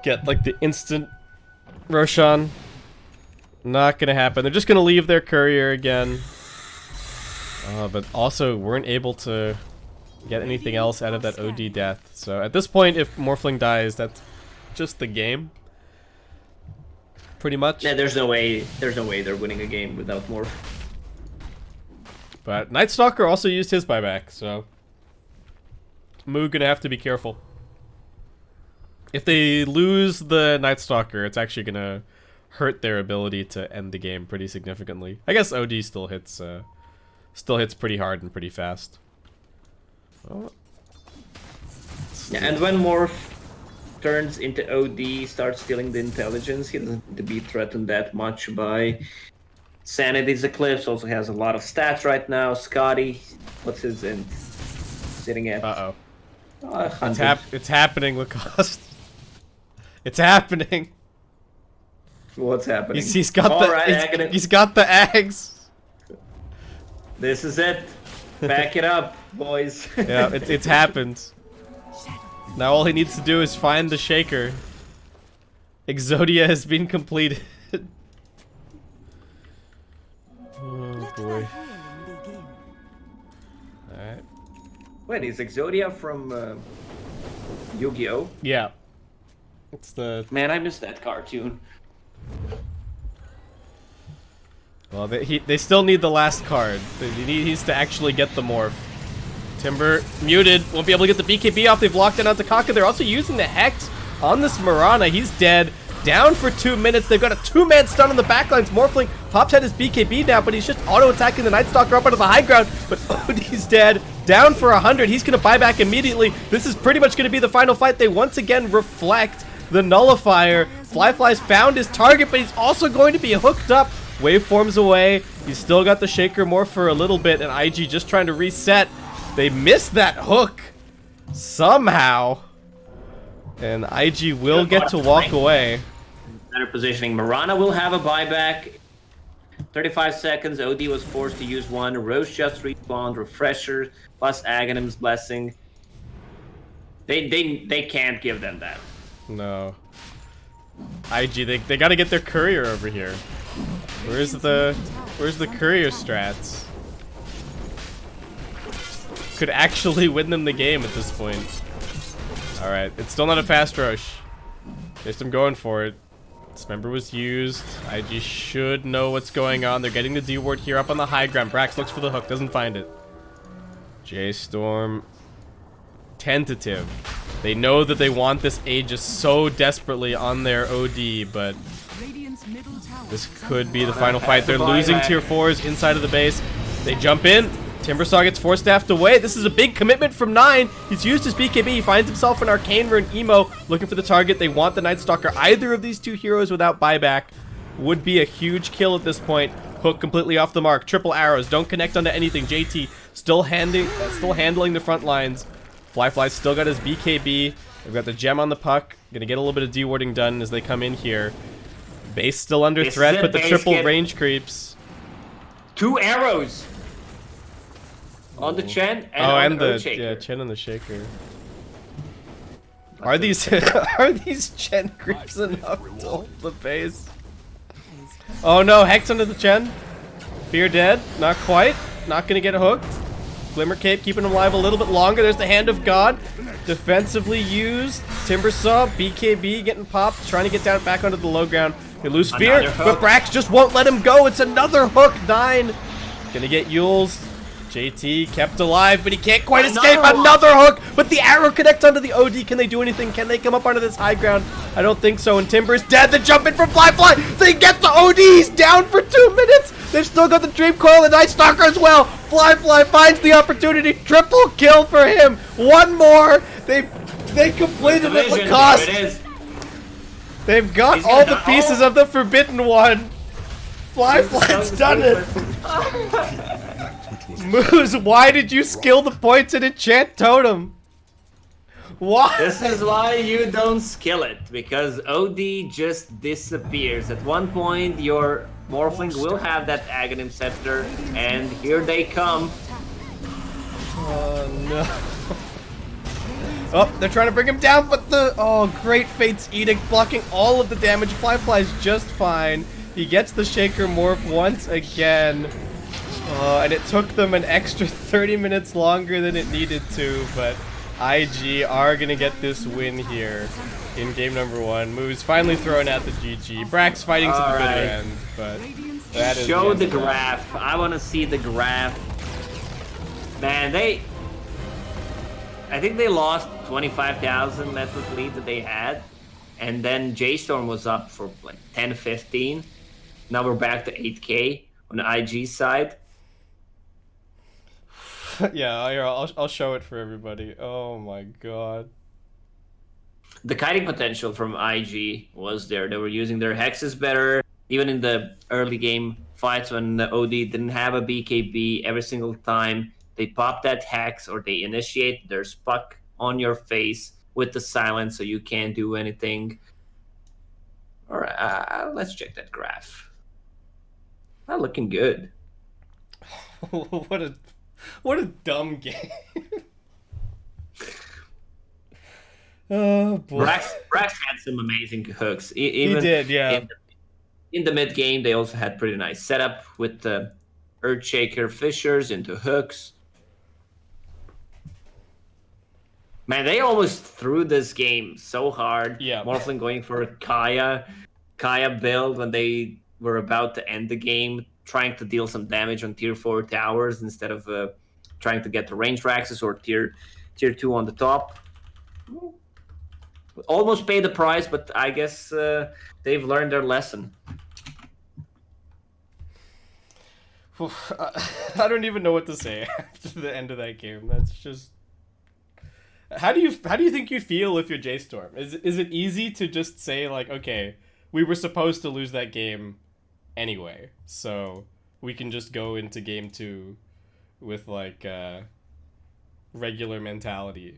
Speaker 1: get like the instant Roshan. Not gonna happen. They're just gonna leave their courier again. But also weren't able to get anything else out of that OD death. So at this point, if Morphling dies, that's just the game. Pretty much.
Speaker 3: Yeah, there's no way they're winning a game without Morph.
Speaker 1: But Night Stalker also used his buyback, so Moo gonna have to be careful. If they lose the Night Stalker, it's actually gonna hurt their ability to end the game pretty significantly. I guess OD still hits pretty hard and pretty fast. Oh.
Speaker 3: Yeah, and when Morph turns into OD, starts stealing the intelligence, he doesn't need to be threatened that much by Sanity's Eclipse. Also has a lot of stats right now. Scotty, what's his int? Sitting at...
Speaker 1: Uh-oh.
Speaker 3: 100.
Speaker 1: It's happening, Lacoste. It's happening.
Speaker 3: What's happening?
Speaker 1: He's got the eggs.
Speaker 3: This is it. Back it up, boys.
Speaker 1: Yeah, it's happened. Now all he needs to do is find the shaker. Exodia has been completed. Oh boy. Alright.
Speaker 3: Wait, is Exodia from Yu-Gi-Oh?
Speaker 1: Yeah. It's the...
Speaker 3: Man, I missed that cartoon.
Speaker 1: Well, they still need the last card. He needs to actually get the morph. Timber muted. Won't be able to get the BKB off. They've locked in on Takaka. They're also using the Hex on this Mirana. He's dead. Down for 2 minutes. They've got a 2-man stun on the backlines. Morphling pops out his BKB now, but he's just auto-attacking the Night Stalker up onto the high ground. But Odie's dead. Down for 100. He's going to buy back immediately. This is pretty much going to be the final fight. They once again reflect the Nullifier. Flyfly's found his target, but he's also going to be hooked up. Waveforms away. He's still got the Shaker Morph for a little bit, and IG just trying to reset. They missed that hook somehow. And IG will get to walk away.
Speaker 3: Better positioning. Mirana will have a buyback. 35 seconds. OD was forced to use one. Rose just respawned. Refresher plus Aghanim's Blessing. They can't give them that.
Speaker 1: No. IG, they gotta get their courier over here. Where's the courier strats? Could actually win them the game at this point. Alright, it's still not a fast rush. There's some going for it. Dismember was used. IG should know what's going on. They're getting the D ward here up on the high ground. Brax looks for the hook, doesn't find it. J.Storm. Tentative. They know that they want this Aegis so desperately on their OD, but this could be the final fight. They're losing tier 4s inside of the base. They jump in. Timbersaw gets force staffed away. This is a big commitment from 9. He's used his BKB. He finds himself an Arcane Rune Emo looking for the target. They want the Night Stalker. Either of these two heroes without buyback would be a huge kill at this point. Hook completely off the mark. Triple arrows. Don't connect onto anything. JT still handling the front lines. Flyfly's still got his BKB. They've got the gem on the puck. Gonna get a little bit of dewarding done as they come in here. Base still under threat, but the triple range creeps.
Speaker 3: 2 arrows on the Chen and on the Shaker.
Speaker 1: Yeah, Chen and the Shaker. Are these Chen creeps enough to hold the base? Oh no, Hex under the Chen. Fear dead. Not quite. Not gonna get hooked. Glimmer Cape keeping him alive a little bit longer. There's the Hand of God. Defensively used. Timbersaw, BKB getting popped. Trying to get down back onto the low ground. They lose Fear, but Brax just won't let him go. It's another hook. 9. Gonna get Yules. JT kept alive, but he can't quite escape. Another hook, but the arrow connects onto the OD. Can they do anything? Can they come up onto this high ground? I don't think so. And Timber is dead. The jump in from Flyfly. They get the OD. He's down for 2 minutes. They've still got the Dream Coil and Night Stalker as well. Flyfly finds the opportunity. Triple kill for him. One more. They completed it at the cost. They've got all the pieces of the Forbidden One. Flyfly's done it. Moose, why did you skill the points and enchant Totem? Why?
Speaker 3: This is why you don't skill it, because OD just disappears. At one point, your Morphling will have that Aghanim Scepter, and here they come.
Speaker 1: Oh no. Oh, they're trying to bring him down, but great Fate's Edict blocking all of the damage. Flyfly's just fine. He gets the Shaker Morph once again. And it took them an extra 30 minutes longer than it needed to, but IG are going to get this win here in game number 1. Moves finally thrown at the GG. Brax fighting to the bitter end, but that is...
Speaker 3: Show the graph. I want to see the graph. Man, I think they lost 25,000 network lead that they had, and then J.Storm was up for like 10-15. Now we're back to 8K on the IG side.
Speaker 1: Yeah, I'll show it for everybody. Oh my god.
Speaker 3: The kiting potential from IG was there. They were using their hexes better. Even in the early game fights when the OD didn't have a BKB, every single time they pop that hex or they initiate, there's puck on your face with the silence so you can't do anything. Alright, let's check that graph. Not looking good.
Speaker 1: What a What a dumb game. Oh boy.
Speaker 3: Brax had some amazing hooks.
Speaker 1: He did, yeah.
Speaker 3: In the mid game, they also had pretty nice setup with the Earthshaker Fissures into hooks. Man, they almost threw this game so hard.
Speaker 1: Yeah.
Speaker 3: Morphling going for a Kaya build when they were about to end the game, trying to deal some damage on tier 4 towers instead of trying to get the range Raxes or tier 2 on the top. Almost paid the price, but I guess they've learned their lesson.
Speaker 1: I don't even know what to say after the end of that game. That's just. How do you think you feel if you're J.Storm? Is it easy to just say like, okay, we were supposed to lose that game anyway, so we can just go into game 2 with like regular mentality,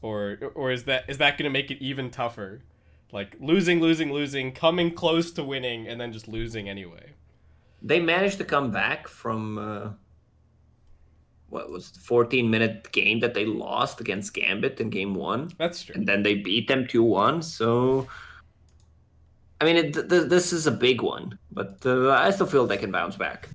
Speaker 1: or is that gonna make it even tougher, like losing, coming close to winning, and then just losing anyway?
Speaker 3: They managed to come back from what was the 14-minute game that they lost against Gambit in game 1.
Speaker 1: That's true.
Speaker 3: And then they beat them 2-1. So, I mean, this is a big one, but I still feel they can bounce back.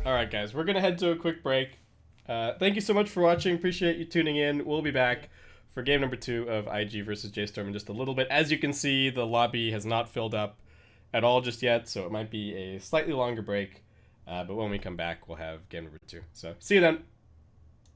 Speaker 1: All right, guys, we're gonna head to a quick break. Thank you so much for watching. Appreciate you tuning in. We'll be back for game number 2 of IG versus J.Storm in just a little bit. As you can see, the lobby has not filled up at all just yet, so it might be a slightly longer break. But when we come back, we'll have game number 2. So see you then.